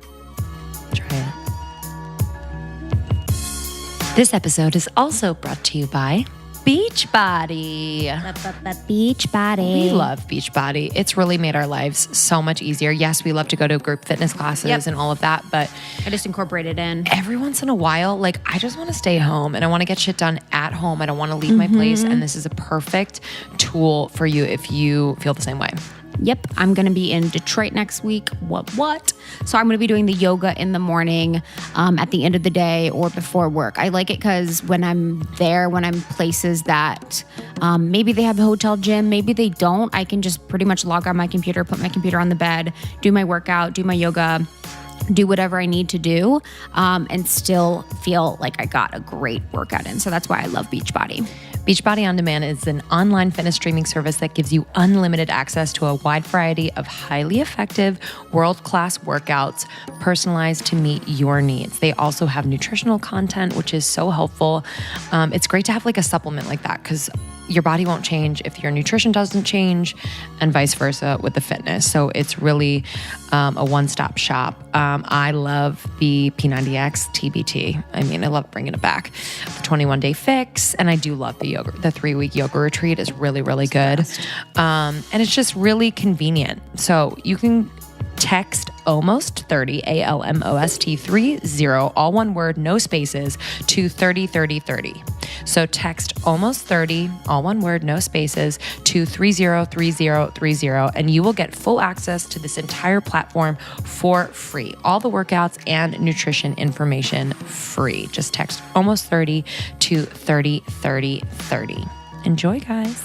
Try it. This episode is also brought to you by Beachbody. Beachbody. We love Beachbody. It's really made our lives so much easier. Yes, we love to go to group fitness classes and all of that, but I just incorporate it in. Every once in a while, I just want to stay home and I want to get shit done at home. I don't want to leave my place. And this is a perfect tool for you if you feel the same way. Yep, I'm going to be in Detroit next week. What? So I'm going to be doing the yoga in the morning, at the end of the day, or before work. I like it because when I'm there, when I'm places that maybe they have a hotel gym, maybe they don't, I can just pretty much log on my computer, put my computer on the bed, do my workout, do my yoga, do whatever I need to do, and still feel like I got a great workout in. So that's why I love Beachbody. Beachbody On Demand is an online fitness streaming service that gives you unlimited access to a wide variety of highly effective, world-class workouts personalized to meet your needs. They also have nutritional content, which is so helpful. It's great to have a supplement like that because your body won't change if your nutrition doesn't change, and vice versa with the fitness. So it's really a one-stop shop. I love the P90X TBT. I mean, I love bringing it back. The 21-day fix, and I do love the yoga. The 3-week yoga retreat is really, really good. And it's just really convenient. So you can text almost 30 ALMOST30, all one word, no spaces, to 303030. So text almost 30, all one word, no spaces, to 303030, and you will get full access to this entire platform for free. All the workouts and nutrition information free. Just text almost 30 to 303030. Enjoy, guys.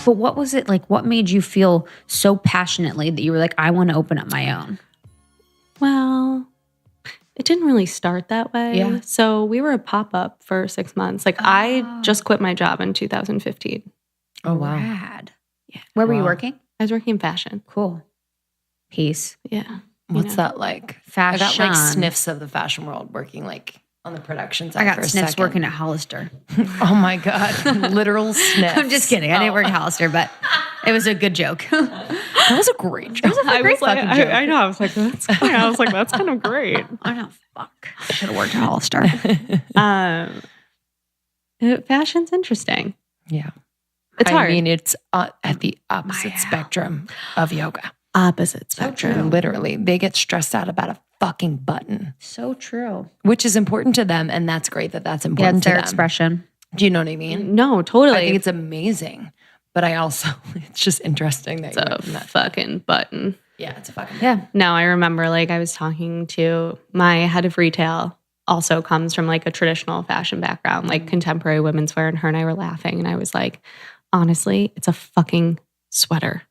But what was it like? What made you feel so passionately that you were like, I want to open up my own? Well, it didn't really start that way. Yeah. So we were a pop-up for 6 months. I just quit my job in 2015. Oh, wow. Rad. Yeah. Where were you working? I was working in fashion. Cool. Peace. Yeah. What's that like? Fashion. I got sniffs of the fashion world working on the production side. I got for a sniffs second. working at Hollister. Oh my God. Literal sniffs. I'm just kidding. I didn't work at Hollister, but it was a good joke. That was a great joke. I was like, I know. I was like, that's kind of great. I know. Fuck. I should have worked at Hollister. Fashion's interesting. Yeah. It's hard. I mean, it's at the opposite spectrum of yoga. Opposite spectrum. Literally. They get stressed out about a fucking button. So true. Which is important to them, and that's great that that's important to their them. expression. Do you know what I mean? No, totally. I think it's amazing. But I also, it's just interesting that it's a fucking button. Yeah, it's a fucking Yeah. No, I remember I was talking to my head of retail, also comes from a traditional fashion background, contemporary women's wear, and her and I were laughing. And I was like, honestly, it's a fucking sweater.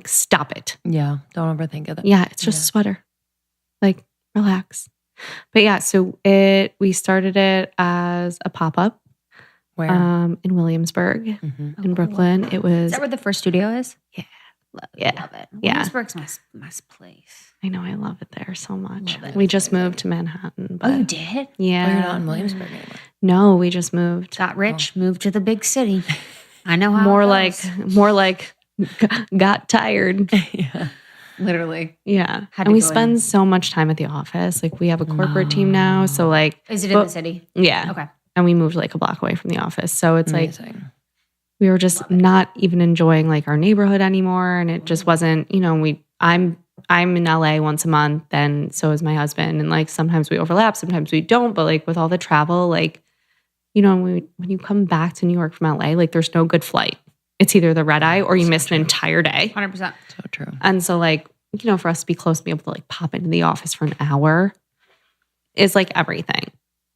Stop it. Yeah, don't overthink it. Yeah, it's just a sweater. Relax. But yeah, so we started it as a pop-up. Where? In Williamsburg, in Brooklyn. It was. Is that where the first studio is? Yeah. Love it. Yeah. Williamsburg's my place. I know, I love it there so much. We just moved to Manhattan. But, Oh, you did? Yeah. Oh, you're not in Williamsburg anymore. No, we just moved. Got rich, moved to the big city. I know how More it goes. like got tired. Yeah. Literally. Yeah. Had And to we go spend in. so much time at the office. We have a corporate team now. So Is it in the city? Yeah. Okay. And we moved a block away from the office. So it's Amazing. we were just not even enjoying our neighborhood anymore. And it just wasn't, I'm I'm in LA once a month, and so is my husband. And like sometimes we overlap, sometimes we don't. But like with all the travel, like, you know, when you come back to New York from LA, like there's no good flight. It's either the red eye or you miss an entire day. 100%. So true. And so like, you know, for us to be close, to be able to like pop into the office for an hour is like everything.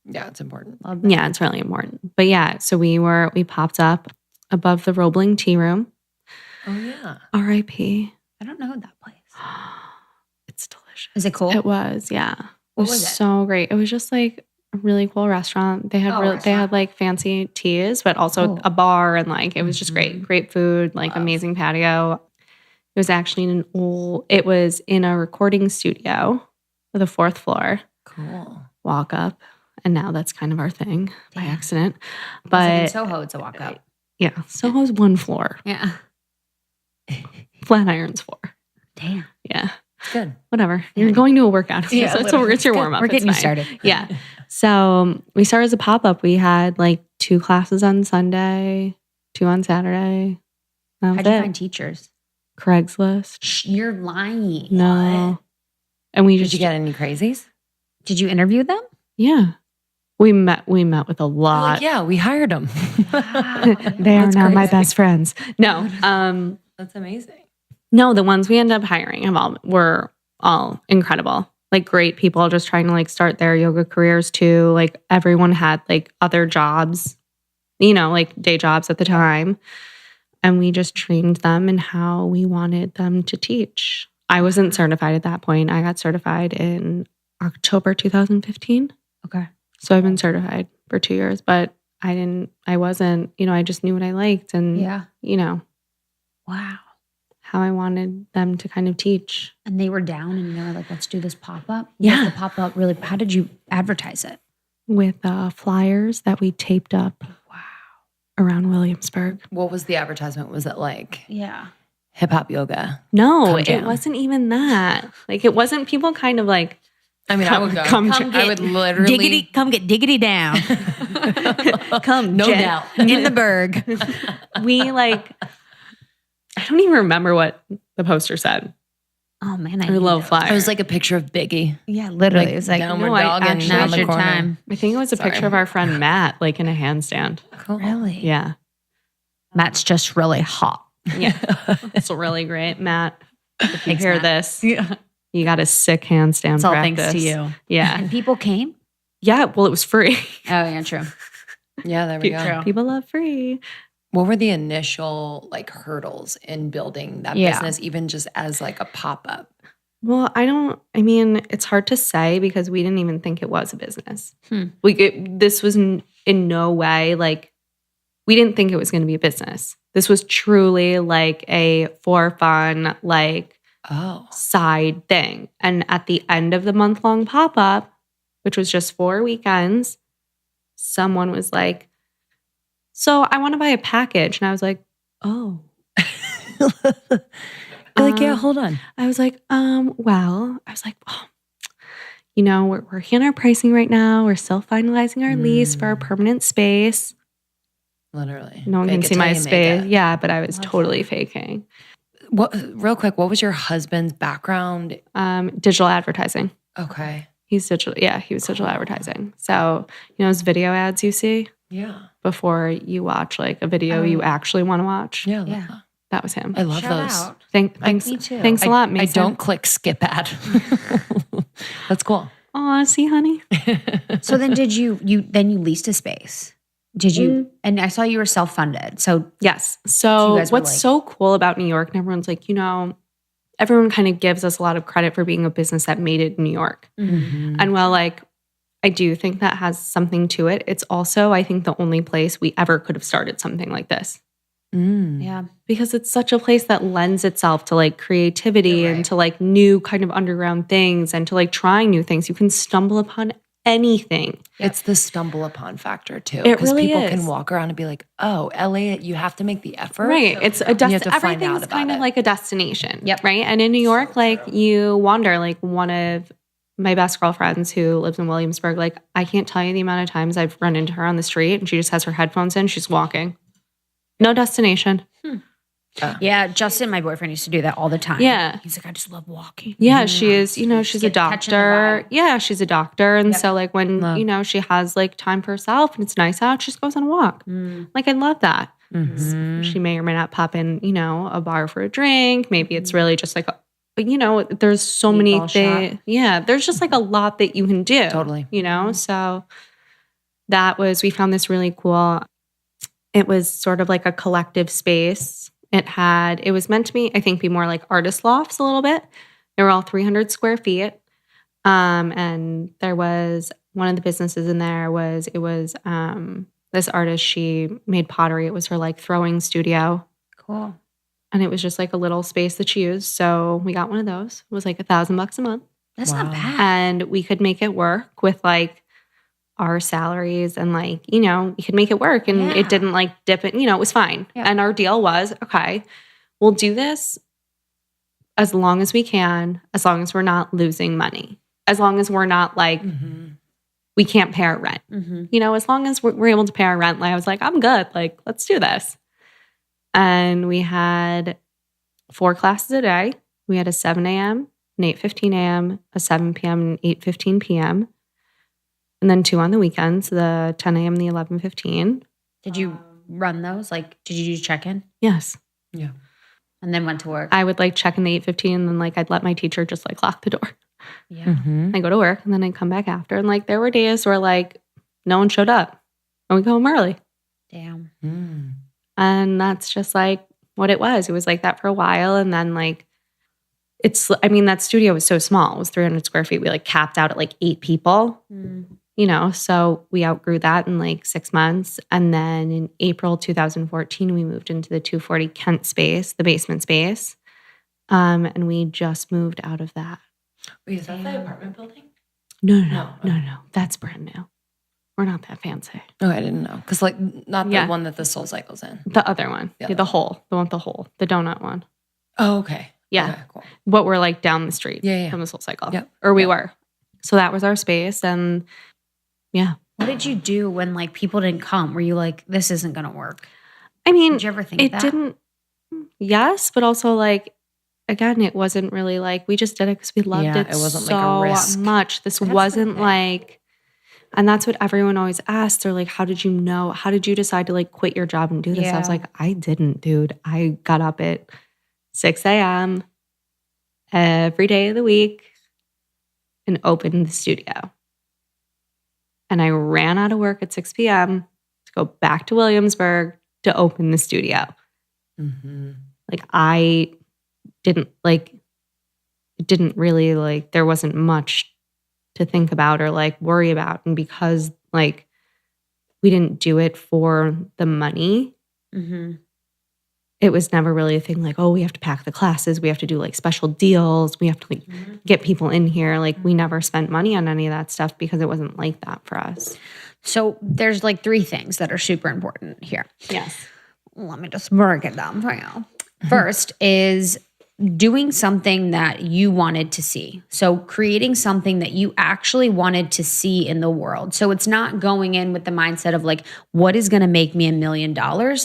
Yeah, it's important. Yeah, it's really important. But yeah, so we popped up above the Roebling Tea Room. Oh yeah. R.I.P. I don't know that place. It's delicious. Is it cool? It was, yeah. What It was it? so great. It was just like a really cool restaurant. They had they had like fancy teas, but also a bar, and like it was just great. Great food, like amazing patio. It was actually it was in a recording studio with a 4th floor. Cool. Walk up. And now that's kind of our thing by accident. Like But in Soho, it's a walk up. yeah, Soho's 1 floor. Yeah. Flatiron's 4. Damn. Yeah. It's good. Whatever. You're going to a workout. Yeah, so it's your warm up. We're getting you It's fine. started. Yeah. So we started as a pop up. We had like 2 classes on Sunday, 2 on Saturday. That was How'd you it. find teachers? Craigslist. You're lying. No. What? And we Did just you get any crazies? Did you interview them? yeah. We met with a lot. Like, yeah, we hired them. They are That's now my crazy. best friends. No. That's amazing. No, the ones we ended up hiring were all incredible. Like great people just trying to like start their yoga careers too. Like everyone had like other jobs, you know, like day jobs at the time. And we just trained them in how we wanted them to teach. I wasn't certified at that point. I got certified in October 2015. Okay. So I've been certified for 2 years, but I wasn't, you know, I just knew what I liked and, you know, Wow. how I wanted them to kind of teach. And they were down and they were like, let's do this pop up. Yeah. The pop up really, how did you advertise it? With flyers that we taped up around Williamsburg. What was the advertisement? Was it like Yeah. hip hop yoga? No, Come it jam. wasn't even that. Like it wasn't people kind of like, I mean, I would go. I would literally. Come get diggity down. Come, No Jen, doubt. in the berg. we like, I don't even remember what the poster said. Oh man, Or low flyer. It was like a picture of Biggie. yeah, literally. Like, it was like, downward no, I dog and actually- down now's the your corner. time. I think it was a picture of our friend Matt, like in a handstand. Cool. Really? Yeah. Matt's just really hot. Yeah. It's really great. Matt, if you hear Matt. this, you got a sick handstand It's all practice. thanks to you. Yeah. And people came? Yeah. Well, it was free. Oh, yeah, true. Yeah, there we go. True. People love free. What were the initial like hurdles in building that Yeah. business, even just as like a pop up? Well, I mean, it's hard to say because we didn't even think it was a business. This was in no way like, we didn't think it was going to be a business. This was truly like a for fun, like side thing. And at the end of the month-long pop-up, which was just 4 weekends, someone was like, so I want to buy a package. And I was like, oh. You're like, yeah, hold on. I was like, well, I was like, oh, you know, we're working on our pricing right now. We're still finalizing our lease for our permanent space. Literally. No one Fake can it see till my you make space. it. Yeah, but I was totally faking. What? Real quick, what was your husband's background? Digital advertising. Okay. He's digital. Yeah, he was digital advertising. So, you know, those video ads you see Yeah. before you watch like a video you actually want to watch. Yeah. Yeah. That was him. I love Shout those. out. Thanks. Me too. Thanks a lot, I Mason. don't click skip ad. That's cool. Aw, see, honey. So then did you leased a space? Did you, and I saw you were self-funded. So Yes. you So guys were what's like- so cool about New York, and everyone's like, you know, everyone kind of gives us a lot of credit for being a business that made it in New York. And while like, I do think that has something to it, it's also, I think, the only place we ever could have started something like this. yeah. Because it's such a place that lends itself to like creativity and to like new kind of underground things and to like trying new things. You can stumble upon anything. It's the stumble upon factor too. It Because really people is. can walk around and be like, oh, LA, you have to make the effort. Right. It's a You have to find out everything's about kind of it. like a destination. Yep. Right. And in New York, like you wander, like one of my best girlfriends who lives in Williamsburg, like I can't tell you the amount of times I've run into her on the street and she just has her headphones in. She's walking. No destination. Yeah, Justin, my boyfriend, used to do that all the time. Yeah. He's like, I just love walking. Yeah, she is, she's a doctor. Yeah, she's a doctor. And so like when, she has like time for herself and it's nice out, she just goes on a walk. Like I love that. She may or may not pop in, a bar for a drink. Maybe it's really just like, there's so many things. Yeah, there's just like a lot that you can do. Totally. So we found this really cool. It was sort of like a collective space. It was meant to be more like artist lofts a little bit. They were all 300 square feet. And there was one of the businesses in there was this artist, she made pottery. It was her like throwing studio. Cool. And it was just like a little space that she used. So we got one of those. It was like $1,000 a month. That's not bad. And we could make it work with like our salaries and like, we could make it work and it didn't like dip it, it was fine. Yeah. And our deal was, okay, we'll do this as long as we can, as long as we're not losing money, as long as we're not like, we can't pay our rent, as long as we're able to pay our rent. Like I was like, I'm good. Like, let's do this. And we had 4 classes a day. We had a 7 a.m., an 8:15 a.m., a 7 p.m., and 8:15 p.m., and then 2 on the weekends, the 10 a.m. and the 11:15. Did you run those? Like, did you do check-in? Yes. Yeah. And then went to work? I would like check in the 8:15 and then like I'd let my teacher just like lock the door. Yeah. I go to work and then I'd come back after. And like there were days where like no one showed up and we go home early. Damn. And that's just like what it was. It was like that for a while. And then like that studio was so small. It was 300 square feet. We like capped out at like 8 people. So we outgrew that in like 6 months. And then in April 2014, we moved into the 240 Kent space, the basement space. And we just moved out of that. Wait, is that the apartment building? No. That's brand new. We're not that fancy. Oh, I didn't know. Because like not the one that the Soul Cycle's in. The other one. The hole. The one with the hole. The donut one. Oh, okay. Yeah. Okay, cool. But we're like down the street from the Soul Cycle. Yep. Or we were. So that was our space. And yeah. What did you do when like people didn't come? Were you like, this isn't going to work? I mean, did you ever think it that? didn't. Yes, but also like, again, it wasn't really like, we just did it because we loved it. It wasn't so like a risk. Much. This wasn't like, and that's what everyone always asks. They're like, how did you know? How did you decide to like quit your job and do this? I was like, I didn't, dude. I got up at 6 a.m. every day of the week and opened the studio. And I ran out of work at 6 p.m. to go back to Williamsburg to open the studio. Like I didn't really like, there wasn't much to think about or like worry about. And because like we didn't do it for the money, it was never really a thing like, oh, we have to pack the classes. We have to do like special deals. We have to like get people in here. Like we never spent money on any of that stuff because it wasn't like that for us. So there's like 3 things that are super important here. Yes. Let me just break it down for you. First is doing something that you wanted to see. So creating something that you actually wanted to see in the world. So it's not going in with the mindset of like, what is going to make me $1 million?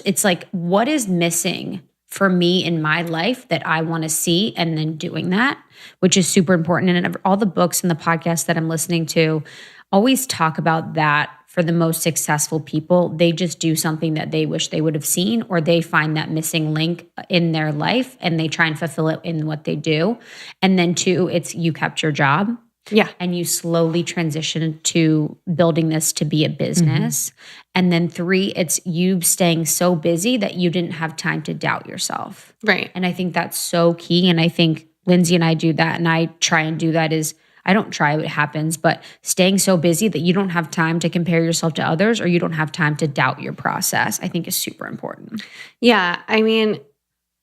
It's like, what is missing for me in my life that I want to see, and then doing that, which is super important. And all the books and the podcasts that I'm listening to always talk about that. For the most successful people, they just do something that they wish they would have seen, or they find that missing link in their life and they try and fulfill it in what they do. And then 2, it's you kept your job. Yeah. And you slowly transition to building this to be a business. And then 3, it's you staying so busy that you didn't have time to doubt yourself. Right. And I think that's so key. And I think Lindsay and I do that, and I try and do that is, I don't try, it happens, but staying so busy that you don't have time to compare yourself to others, or you don't have time to doubt your process, I think is super important. Yeah. I mean,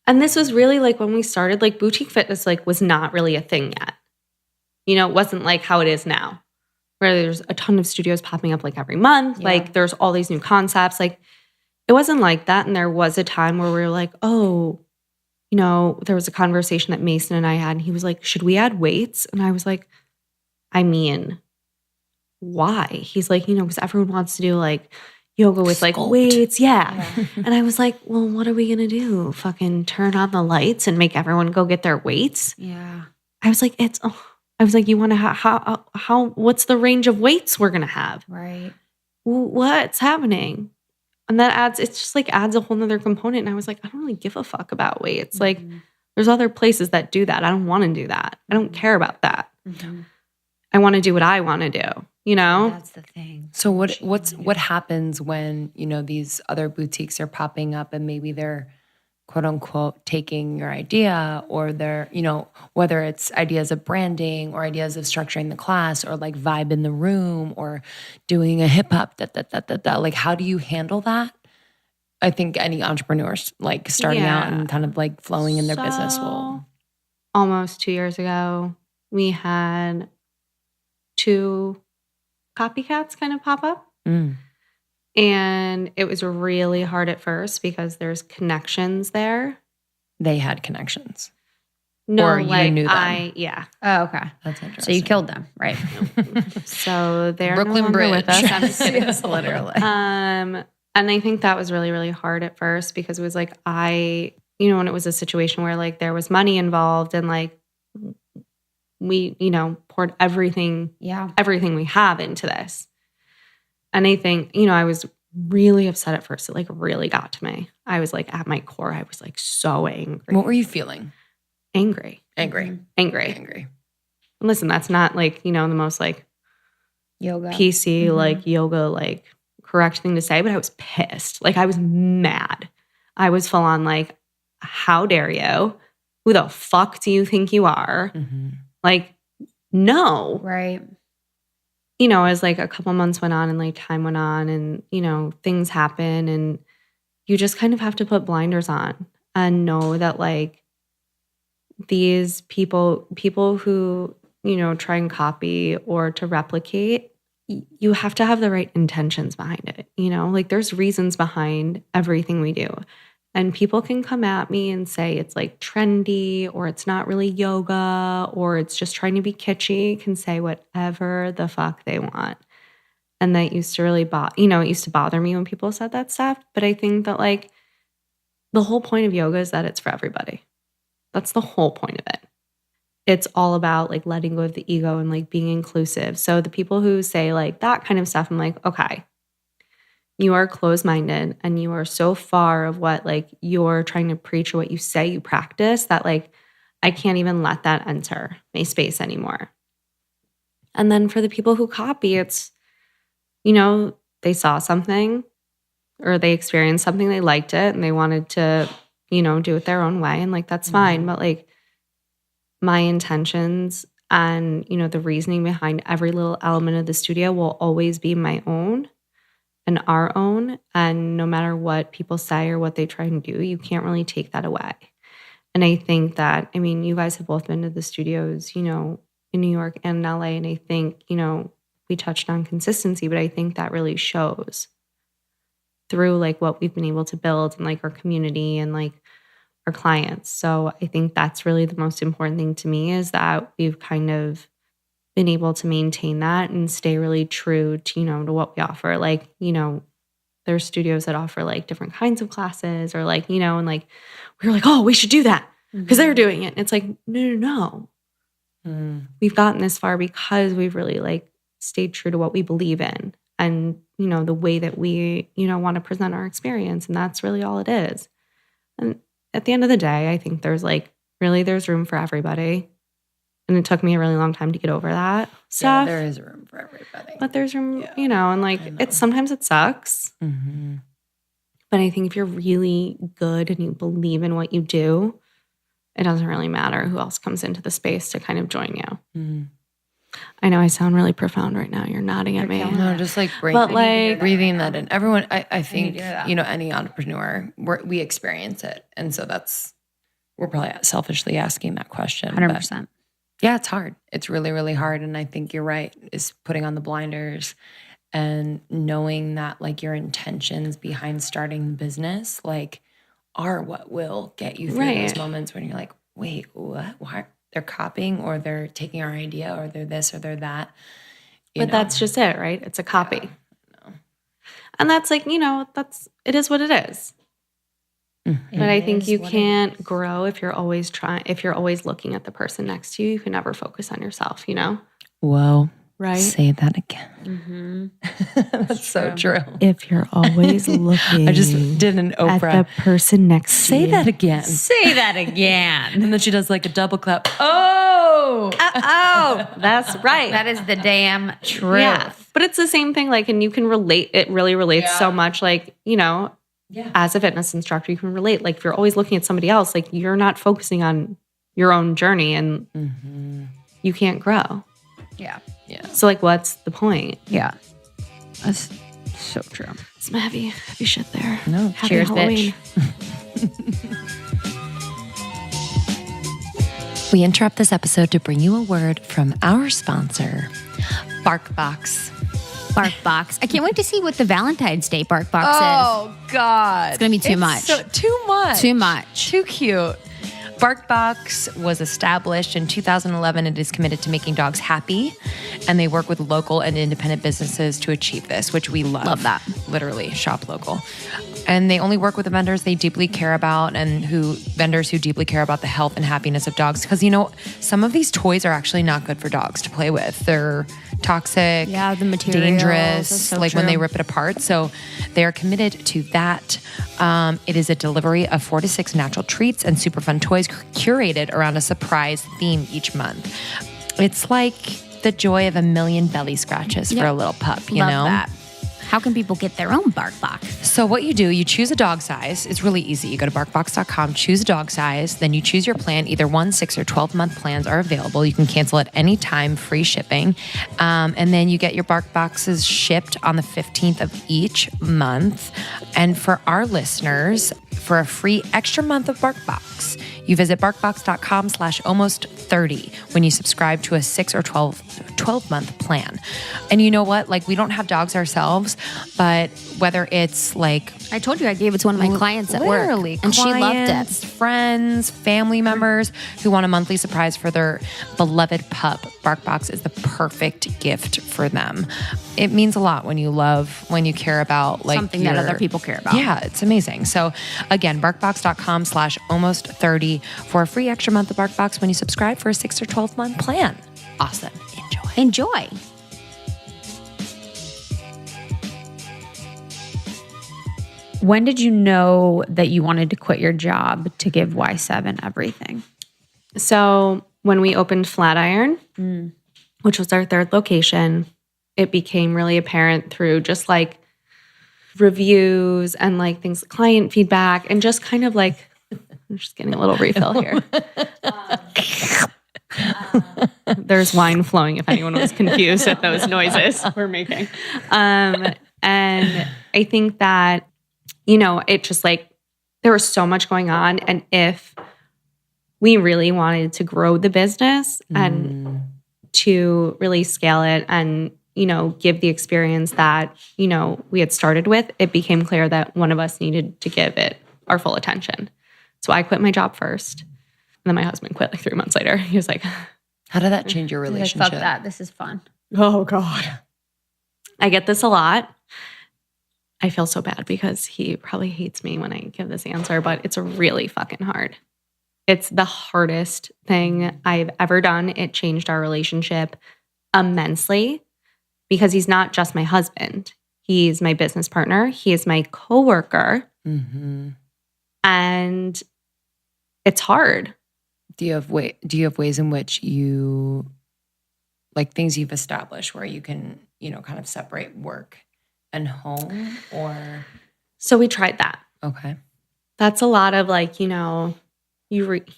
and this was really like when we started, like boutique fitness, like was not really a thing yet. It wasn't like how it is now, where there's a ton of studios popping up like every month. Yeah. Like there's all these new concepts. Like it wasn't like that. And there was a time where we were like, oh, there was a conversation that Mason and I had, and he was like, should we add weights? And I was like, I mean, why? He's like, because everyone wants to do like, yoga with like Sculpt. weights. Yeah. And I was like, well, what are we going to do? Fucking turn on the lights and make everyone go get their weights? Yeah. I was like, I was like, you want to how, what's the range of weights we're going to have? Right. What's happening? And it's just like adds a whole nother component. And I was like, I don't really give a fuck about weights. Like there's other places that do that. I don't want to do that. I don't care about that. I want to do what I want to do, you know? That's the thing. So what happens when, you know, these other boutiques are popping up and maybe they're quote unquote taking your idea, or they're, you know, whether it's ideas of branding or ideas of structuring the class or like vibe in the room or doing a hip hop, like how do you handle that? I think any entrepreneurs like starting out and kind of like flowing in their business will. Almost 2 years ago, we had 2 copycats kind of pop up. And it was really hard at first because there's connections there. They had connections. No, or you like knew them. Oh, okay. That's interesting. So you killed them, right? So they're Brooklyn no longer Bridge. with us. I'm just kidding. Yes, literally. And I think that was really, really hard at first because it was like you know, when it was a situation where like there was money involved and like we, you know, poured everything we have into this. And I think, you know, I was really upset at first. It like really got to me. I was like at my core, I was like so angry. What were you feeling? Angry. Listen, that's not like, you know, the most like Yoga. PC, like yoga, like correct thing to say, but I was pissed. Like I was mad. I was full on like, how dare you? Who the fuck do you think you are? Like, no. Right. You know, as like a couple months went on and like time went on and, you know, things happen and you just kind of have to put blinders on and know that like these people who, you know, try and copy or to replicate, you have to have the right intentions behind it. You know, like there's reasons behind everything we do. And people can come at me and say it's like trendy or it's not really yoga or it's just trying to be kitschy, can say whatever the fuck they want. And that used to really it used to bother me when people said that stuff. But I think that like the whole point of yoga is that it's for everybody. That's the whole point of it. It's all about like letting go of the ego and like being inclusive. So the people who say like that kind of stuff, I'm like, okay. You are closed-minded and you are so far of what like you're trying to preach or what you say you practice that like I can't even let that enter my space anymore. And then for the people who copy, it's, you know, they saw something or they experienced something, they liked it and they wanted to, you know, do it their own way and like that's fine. But like my intentions and, you know, the reasoning behind every little element of the studio will always be my own. And our own, and no matter what people say or what they try and do, you can't really take that away. And I think that, I mean, you guys have both been to the studios, you know, in New York and in LA, and I think, you know, we touched on consistency, but I think that really shows through like what we've been able to build and like our community and like our clients. So I think that's really the most important thing to me is that we've kind of been able to maintain that and stay really true to, you know, to what we offer. Like, you know, there's studios that offer like different kinds of classes or like, you know, and like, we were like, oh, we should do that because they're doing it. And it's like, no. We've gotten this far because we've really like stayed true to what we believe in and, you know, the way that we, you know, want to present our experience. And that's really all it is. And at the end of the day, I think there's like, really, there's room for everybody. And it took me a really long time to get over that stuff. Yeah, there is room for everybody. But there's room, you know, and like sometimes it sucks. But I think if you're really good and you believe in what you do, it doesn't really matter who else comes into the space to kind of join you. I know I sound really profound right now. You're nodding at me. No, just like breathing that in. Everyone, I think, you know, any entrepreneur, we experience it. And so we're probably selfishly asking that question. 100%. Yeah, it's hard. It's really, really hard. And I think you're right, is putting on the blinders and knowing that like your intentions behind starting the business like are what will get you through those moments when you're like, wait, what? Why? They're copying or they're taking our idea or they're this or they're that. But that's just it, right? It's a copy. Yeah, And that's like, it is what it is. But I think you can't grow if you're always looking at the person next to you. You can never focus on yourself, Whoa. Right? Say that again. That's so true. If you're always looking I just did an Oprah. at the person next to you. Say that again. Say that again. And then she does like a double clap. Oh, That's right. That is the damn truth. Yeah. But it's the same thing. Like, and you can relate. It really relates so much. Like, as a fitness instructor, you can relate. Like, if you're always looking at somebody else, like you're not focusing on your own journey and you can't grow. Yeah. So like, what's the point? Yeah. That's so true. Some heavy shit there. No. Happy Cheers, Halloween. bitch. We interrupt this episode to bring you a word from our sponsor, BarkBox. BarkBox. I can't wait to see what the Valentine's Day BarkBox is. Oh, God. It's going to be too much. Too much. Too much. Too cute. BarkBox was established in 2011 and is committed to making dogs happy. And they work with local and independent businesses to achieve this, which we love. Love that. Literally, shop local. And they only work with the vendors they deeply care about and vendors who deeply care about the health and happiness of dogs. Because, some of these toys are actually not good for dogs to play with. They're toxic, the materials, dangerous, so like true. when they rip it apart. So they are committed to that. It is a delivery of 4 to 6 natural treats and super fun toys curated around a surprise theme each month. It's like the joy of a million belly scratches for a little pup, you Love know? that. How can people get their own BarkBox? So what you do, you choose a dog size. It's really easy. You go to barkbox.com, choose a dog size, then you choose your plan. Either 1, 6, or 12-month plans are available. You can cancel at any time, free shipping. And then you get your BarkBoxes shipped on the 15th of each month. And for our listeners, for a free extra month of BarkBox, you visit barkbox.com/almost30 when you subscribe to a 6 or 12-month plan. And you know what? Like, we don't have dogs ourselves, but whether it's like... I told you I gave it to one of my clients at work. And she loved it. Friends, family members who want a monthly surprise for their beloved pup, BarkBox is the perfect gift for them. It means a lot when you care about like something that other people care about. Yeah, it's amazing. So again, barkbox.com/almost30 for a free extra month of BarkBox when you subscribe for a 6 or 12-month plan. Awesome. Enjoy. When did you know that you wanted to quit your job to give Y7 everything? So when we opened Flatiron, which was our 3rd location, it became really apparent through just like reviews and like things, client feedback, and just kind of like, I'm just getting a little refill here. There's wine flowing if anyone was confused at those noises we're making. And I think that, it just like, there was so much going on. And if we really wanted to grow the business and to really scale it and, give the experience that, we had started with, it became clear that one of us needed to give it our full attention. So I quit my job first. And then my husband quit like 3 months later. He was like, how did that change your relationship? Fuck that. This is fun. Oh, God. I get this a lot. I feel so bad because he probably hates me when I give this answer, but it's really fucking hard. It's the hardest thing I've ever done. It changed our relationship immensely because he's not just my husband. He's my business partner. He is my coworker. And it's hard. Do you have ways in which you, like things you've established where you can, kind of separate work and home, or? So we tried that. Okay. That's a lot of like, you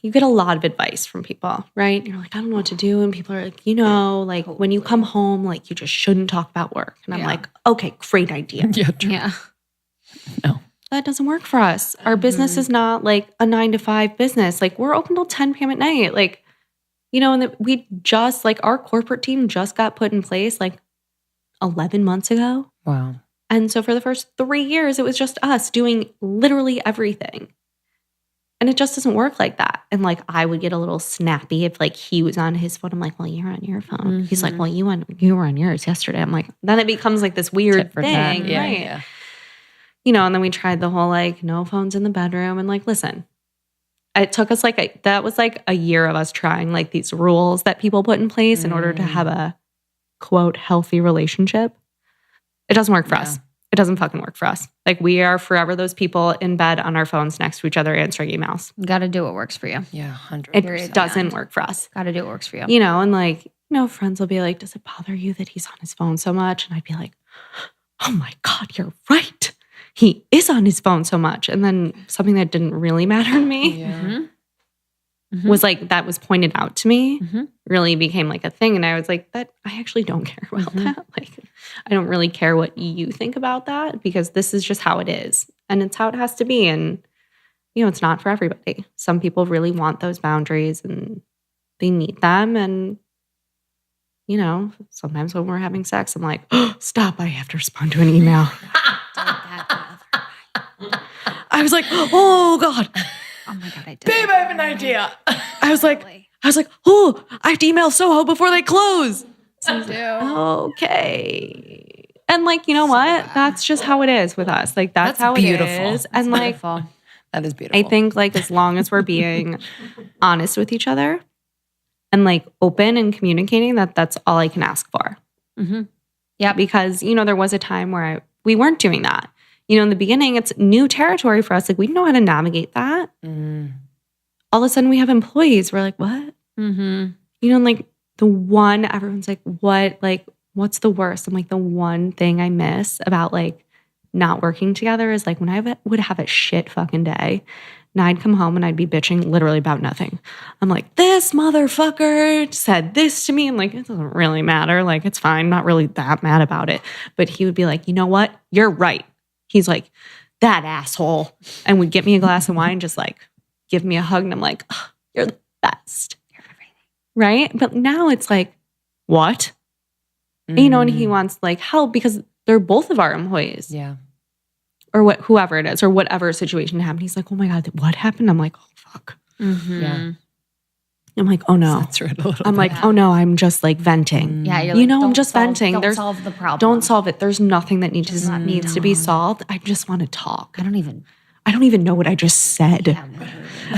get a lot of advice from people, right? You're like, I don't know what to do. And people are like, like when you come home, like you just shouldn't talk about work. And I'm like, okay, great idea. Yeah. No. That doesn't work for us. Our business is not like a 9 to 5 business. Like we're open till 10 p.m. at night. Like, and we just like our corporate team just got put in place like 11 months ago. Wow. And so for the first 3 years, it was just us doing literally everything. And it just doesn't work like that. And like I would get a little snappy if like he was on his phone. I'm like, well, you're on your phone. He's like, well, you were on yours yesterday. I'm like, then it becomes like this weird thing. Yeah, right? Yeah. you know, and then we tried the whole like no phones in the bedroom. And like, listen, it took us like that was like a year of us trying like these rules that people put in place in order to have a quote healthy relationship. It doesn't work for us. It doesn't fucking work for us. Like we are forever those people in bed on our phones next to each other answering emails. Got to do what works for you. Yeah, 100%. It doesn't work for us. Got to do what works for you. You know, and like, you know, friends will be like, does it bother you that he's on his phone so much? And I'd be like, oh my God, you're right. He is on his phone so much. And then something that didn't really matter to me was like, that was pointed out to me, really became like a thing. And I was like, that I actually don't care about that. Like, I don't really care what you think about that because this is just how it is. And it's how it has to be. And, you know, it's not for everybody. Some people really want those boundaries and they need them. And, you know, sometimes when we're having sex, I'm like, oh, stop, I have to respond to an email. I was like, oh God. Oh my God, I did. Babe, I have an idea. I was like, oh, I have to email Soho before they close. Okay. And like, you know what? That's just how it is with us. Like that's how beautiful. It is. And like, that is beautiful. I think like as long as we're being honest with each other and like open and communicating, that's all I can ask for. Yeah. Because, you know, there was a time where we weren't doing that. You know, in the beginning, it's new territory for us. Like, we didn't know how to navigate that. All of a sudden, we have employees. We're like, what? You know, and like the one, everyone's like, what? Like, what's the worst? I'm like, the one thing I miss about like not working together is like when I would have a shit fucking day and I'd come home and I'd be bitching literally about nothing. I'm like, this motherfucker said this to me. I'm like, it doesn't really matter. Like, it's fine. I'm not really that mad about it. But he would be like, you know what? You're right. He's like, that asshole. And would get me a glass of wine, just like give me a hug. And I'm like, oh, you're the best. You're everything. Right? But now it's like, what? You know, and he wants like help because they're both of our employees. Yeah. Or whoever it is, or whatever situation happened. He's like, oh my God, what happened? I'm like, oh, fuck. Yeah. I'm like, oh no. I'm like, oh no, I'm just like venting. Yeah, you're you like, know, I'm don't just venting. Don't solve the problem. Don't solve it. There's nothing that needs to be solved. I just want to talk. I don't even know what I just said.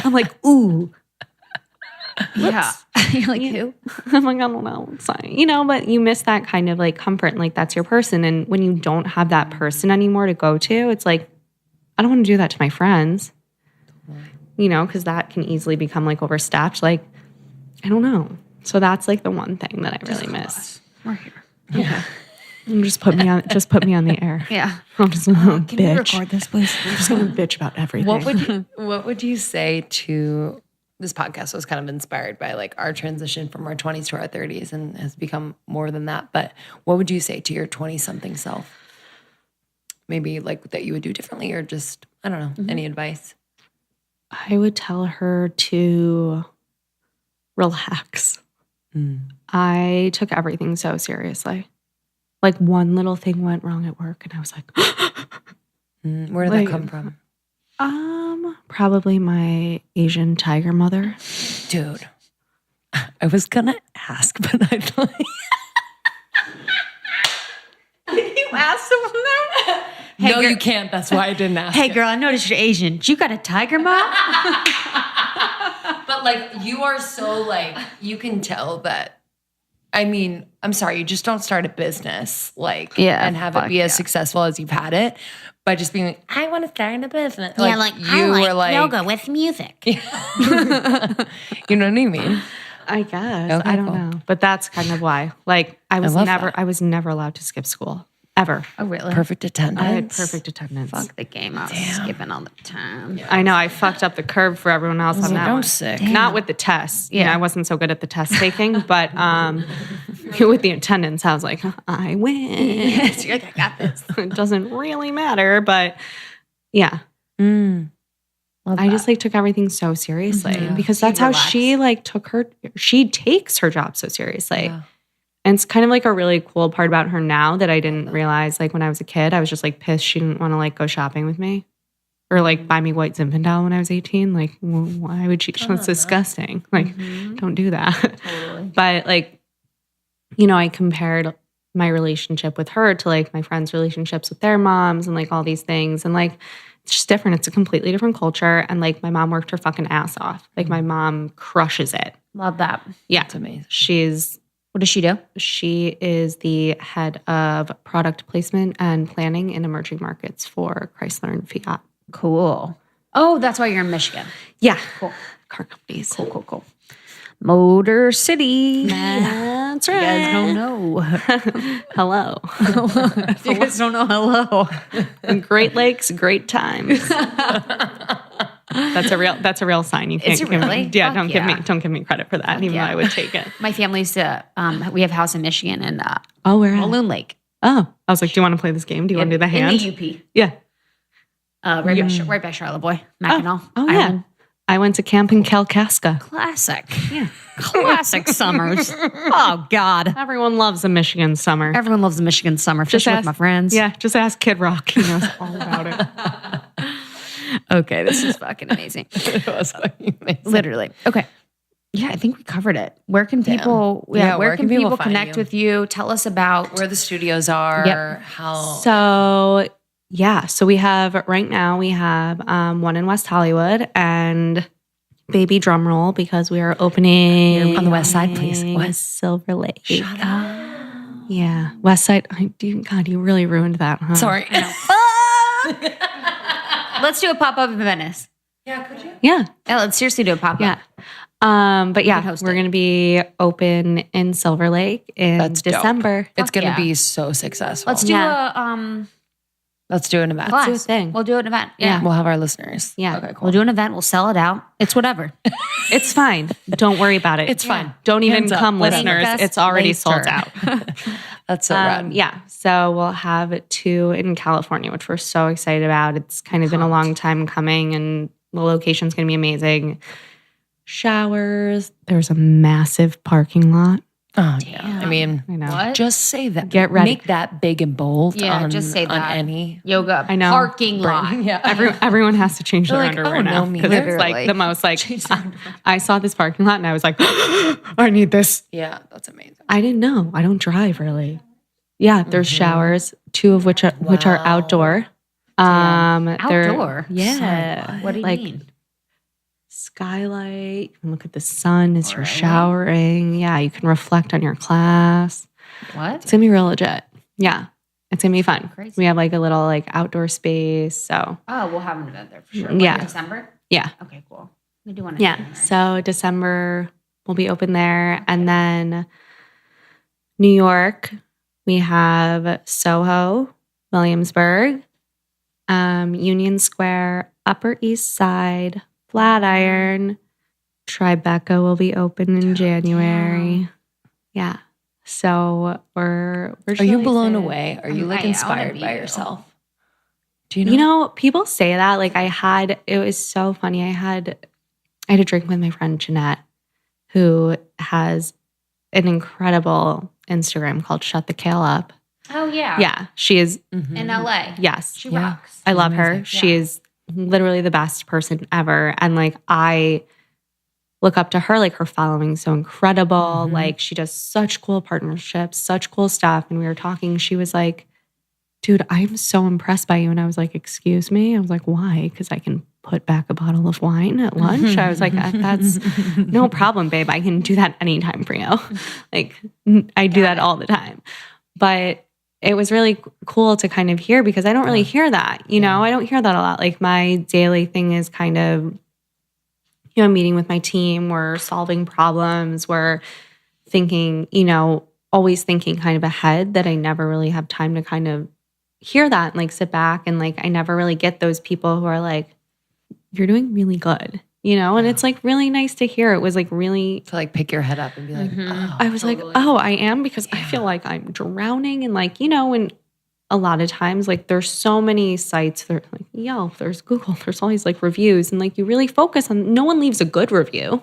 I'm like, ooh. Yeah. You're like, who? I'm like, I don't know. Sorry. You know, but you miss that kind of like comfort and like that's your person. And when you don't have that person anymore to go to, it's like, I don't want to do that to my friends. You know, because that can easily become like overstepped. Like, I don't know. So that's like the one thing that I really miss. We're here. Yeah. Just put me on the air. Yeah. I'm just Can bitch. we record this, please? I'm just gonna bitch about everything. What would you say to this podcast was kind of inspired by like our transition from our 20s to our 30s and has become more than that. But what would you say to your 20-something self? Maybe like that you would do differently or just, I don't know, any advice? I would tell her to relax. I took everything so seriously. Like one little thing went wrong at work and I was like, where did that come from? Probably my Asian tiger mother. Dude, I was gonna ask, but I thought You asked someone that? Hey, no, you can't. That's why I didn't ask. Hey, girl, I noticed you're Asian. You got a tiger mom? But like, you are so like, you can tell that. I mean, I'm sorry, you just don't start a business like and have it be as successful as you've had it by just being like, I want to start a business. Yeah, like I like yoga with music. You know what I mean? I guess. Okay, I don't cool. know. But that's kind of why. Like I was never allowed to skip school. Ever. Oh, really? Perfect attendance. I had perfect attendance. Fuck the game. I was skipping all the time. Yeah. I know. I fucked up the curve for everyone else on that I'm one. sick. Not with the tests. Yeah, I wasn't so good at the test taking, but with the attendance, I was like, I win. You're like, I got this. It doesn't really matter, but yeah. I just like took everything so seriously because that's how she like she takes her job so seriously. Yeah. And it's kind of like a really cool part about her now that I didn't realize. Like when I was a kid, I was just like pissed she didn't want to like go shopping with me or like buy me white Zinfandel when I was 18. Like, why would she? That's disgusting. Like, don't do that. Totally. But like, you know, I compared my relationship with her to like my friends' relationships with their moms and like all these things. And like, it's just different. It's a completely different culture. And like my mom worked her fucking ass off. Like my mom crushes it. Love that. Yeah. That's amazing. What does she do? She is the head of product placement and planning in emerging markets for Chrysler and Fiat. Cool. Oh, that's why you're in Michigan. Yeah. Cool. Car companies. Cool. Motor City. That's right. You guys don't know. Hello. You guys don't know hello. Great Lakes, great times. That's a real sign. You can't Is it give really? me, yeah, Fuck don't give me credit for that, even though I would take it. My family used to, we have a house in Michigan and Where at? Loon Lake. Oh, I was like, do you want to play this game? Do you want to do the hand? In the UP. Yeah. Right by Charlotte Boy. Mackinac. Oh yeah. Island. I went to camp in Kalkaska. Classic. Yeah. Classic summers. Oh, God. Everyone loves a Michigan summer. Everyone loves the Michigan summer, especially with my friends. Yeah, just ask Kid Rock. He knows all about it. Okay, this is fucking amazing. It was fucking amazing. Literally. Okay. Yeah, I think we covered it. Where can people where can people connect with you? Tell us about where the studios are, Yep. how So we have one in West Hollywood, and baby drum roll because we are opening on the West Side, please. What? Silver Lake. Shut up. Yeah, West Side. God, you really ruined that, huh? Sorry. Let's do a pop-up in Venice. Yeah, could you? Yeah. Let's seriously do a pop-up. Yeah. But yeah, we're going to be open in Silver Lake in December. It's going to be so successful. Let's do Let's do an event. class. do a thing. We'll do an event. Yeah. We'll have our listeners. Yeah. Okay, cool. We'll do an event. We'll sell it out. It's whatever. It's fine. Don't worry about it. It's fine. Don't even Hands up. come, listeners. Thank us It's already later. sold out. That's so rad. Yeah. So we'll have 2 in California, which we're so excited about. It's kind of been a long time coming, and the location's going to be amazing. Showers. There's a massive parking lot. Oh, yeah. I mean, I know. What? just say that. Get ready. Make that big and bold. Yeah, on, just say on that. any. Yoga. I know. Parking lot. Yeah. Everyone has to change their They're like, underwear oh, now no, me. because it's Literally. like the most like I saw this parking lot and I was like, I need this. Yeah, that's amazing. I didn't know. I don't drive really. Yeah, there's showers, 2 of which are outdoor. Outdoor? Yeah. What do you mean? Skylight. You can look at the sun as you're showering. Yeah, you can reflect on your class. What? It's gonna be real legit. Yeah, it's gonna be fun. Crazy. We have like a little like outdoor space. So Oh, we'll have an event there for sure. Yeah. Like December? yeah, Okay, cool. We do want to. yeah. So December we'll be open there, and then New York we have Soho, Williamsburg, Union Square, Upper East Side, Flatiron, Tribeca will be open in January. Yeah. So we're Are you blown excited. away? Are you like I wanna inspired be by there. yourself? Do you know? You know, people say that. Like it was so funny. I had a drink with my friend Jeanette, who has an incredible Instagram called Shut the Kale Up. Oh, yeah. Yeah. She is, In LA. yes. She rocks. I love her. She is literally the best person ever. And like, I look up to her, like her following so incredible. Like she does such cool partnerships, such cool stuff. And we were talking, she was like, dude, I'm so impressed by you. And I was like, excuse me? I was like, why? Because I can put back a bottle of wine at lunch. I was like, that's no problem, babe. I can do that anytime for you. Like I do that all the time. But it was really cool to kind of hear because I don't really hear that, you know, I don't hear that a lot. Like my daily thing is kind of, you know, meeting with my team, we're solving problems, we're thinking, you know, always thinking kind of ahead, that I never really have time to kind of hear that and like sit back, and like I never really get those people who are like, you're doing really good, you know? And it's like really nice to hear. It was like really To like pick your head up and be like, oh. I was like, oh, I am, because I feel like I'm drowning. And like, you know, and a lot of times, like there's so many sites, there's like Yelp, there's Google, there's all these like reviews. And like you really focus on, no one leaves a good review.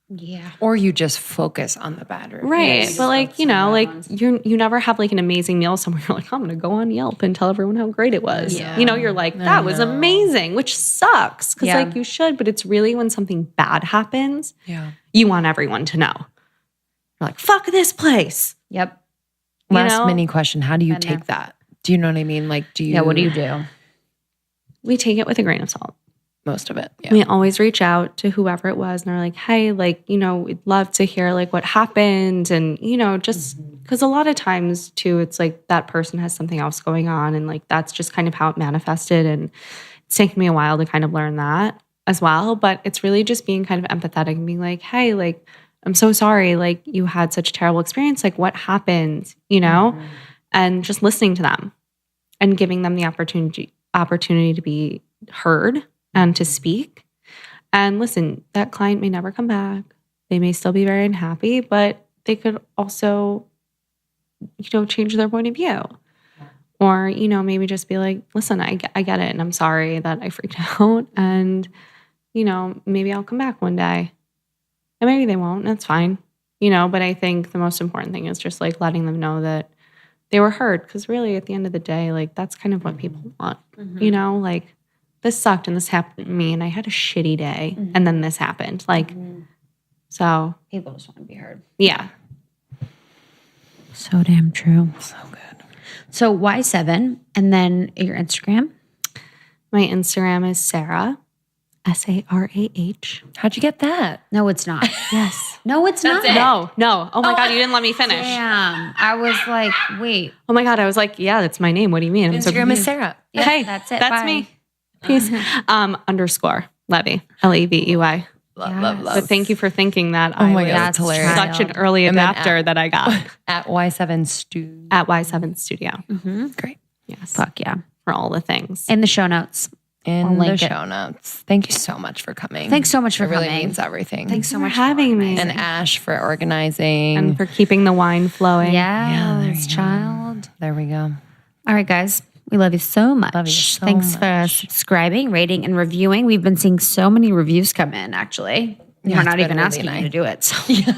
Yeah. Or you just focus on the bad reviews. Right. But like, you know, like you never have like an amazing meal somewhere. You're like, I'm going to go on Yelp and tell everyone how great it was. Yeah. You know, you're like, that was amazing, which sucks. Cause Yeah. like you should, but it's really when something bad happens, Yeah. you want everyone to know. You're like, fuck this place. Yep. Last mini question. How do you take that? Do you know what I mean? Like, do you? Yeah, what do you do? We take it with a grain of salt. Most of it. Yeah. We always reach out to whoever it was and are like, hey, like, we'd love to hear like what happened. And, just because a lot of times too, it's like that person has something else going on. And like, that's just kind of how it manifested. And it's taken me a while to kind of learn that as well. But it's really just being kind of empathetic and being like, hey, like, I'm so sorry. Like you had such a terrible experience. Like what happened, and just listening to them and giving them the opportunity to be heard and to speak. And listen, that client may never come back. They may still be very unhappy, but they could also, change their point of view. Or, maybe just be like, listen, I get it. And I'm sorry that I freaked out. And, maybe I'll come back one day. And maybe they won't. That's fine. But I think the most important thing is just like letting them know that they were heard. Because really at the end of the day, like that's kind of what people want. Like this sucked and this happened to me and I had a shitty day and then this happened. Like, so. People just want to be heard. Yeah. So damn true. So good. So why 7? And then your Instagram? My Instagram is Sarah, Sarah. How'd you get that? No, it's not. Yes. No, it's not. No. Oh my God, you didn't let me finish. Damn. I was like, wait. Oh my God, I was like, yeah, that's my name. What do you mean? I'm so Instagram is confused. Sarah. Yeah, Hey, that's it. That's Bye. me. Peace. _ Levey, Levey. Love. But thank you for thinking that. Oh my I God, was that's hilarious. such an early And then adapter that I got At Y7 Stu. at Y7 Studio. Great. Yes. Fuck yeah. For all the things. In the show notes. In I'll the link it. show notes. Thank you so much for coming. Thanks so much for it really coming. means everything. Thanks so much for having me. And Ash for organizing. And for keeping the wine flowing. Yes, child. There we go. All right, guys. We love you so much. Love you so Thanks for much. subscribing, rating, and reviewing. We've been seeing so many reviews come in, actually. Yeah, We're it's not been even really asking nice. you to do it. So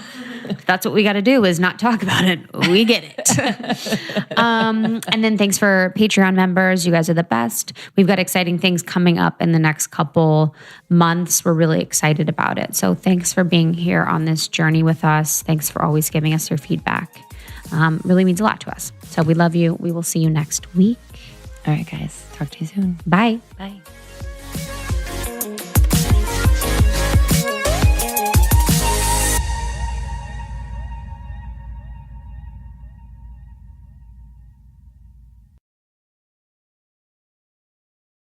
that's what we got to do is not talk about it. We get it. And then thanks for Patreon members. You guys are the best. We've got exciting things coming up in the next couple months. We're really excited about it. So thanks for being here on this journey with us. Thanks for always giving us your feedback. Really means a lot to us. So we love you. We will see you next week. All right, guys. Talk to you soon. Bye. Bye.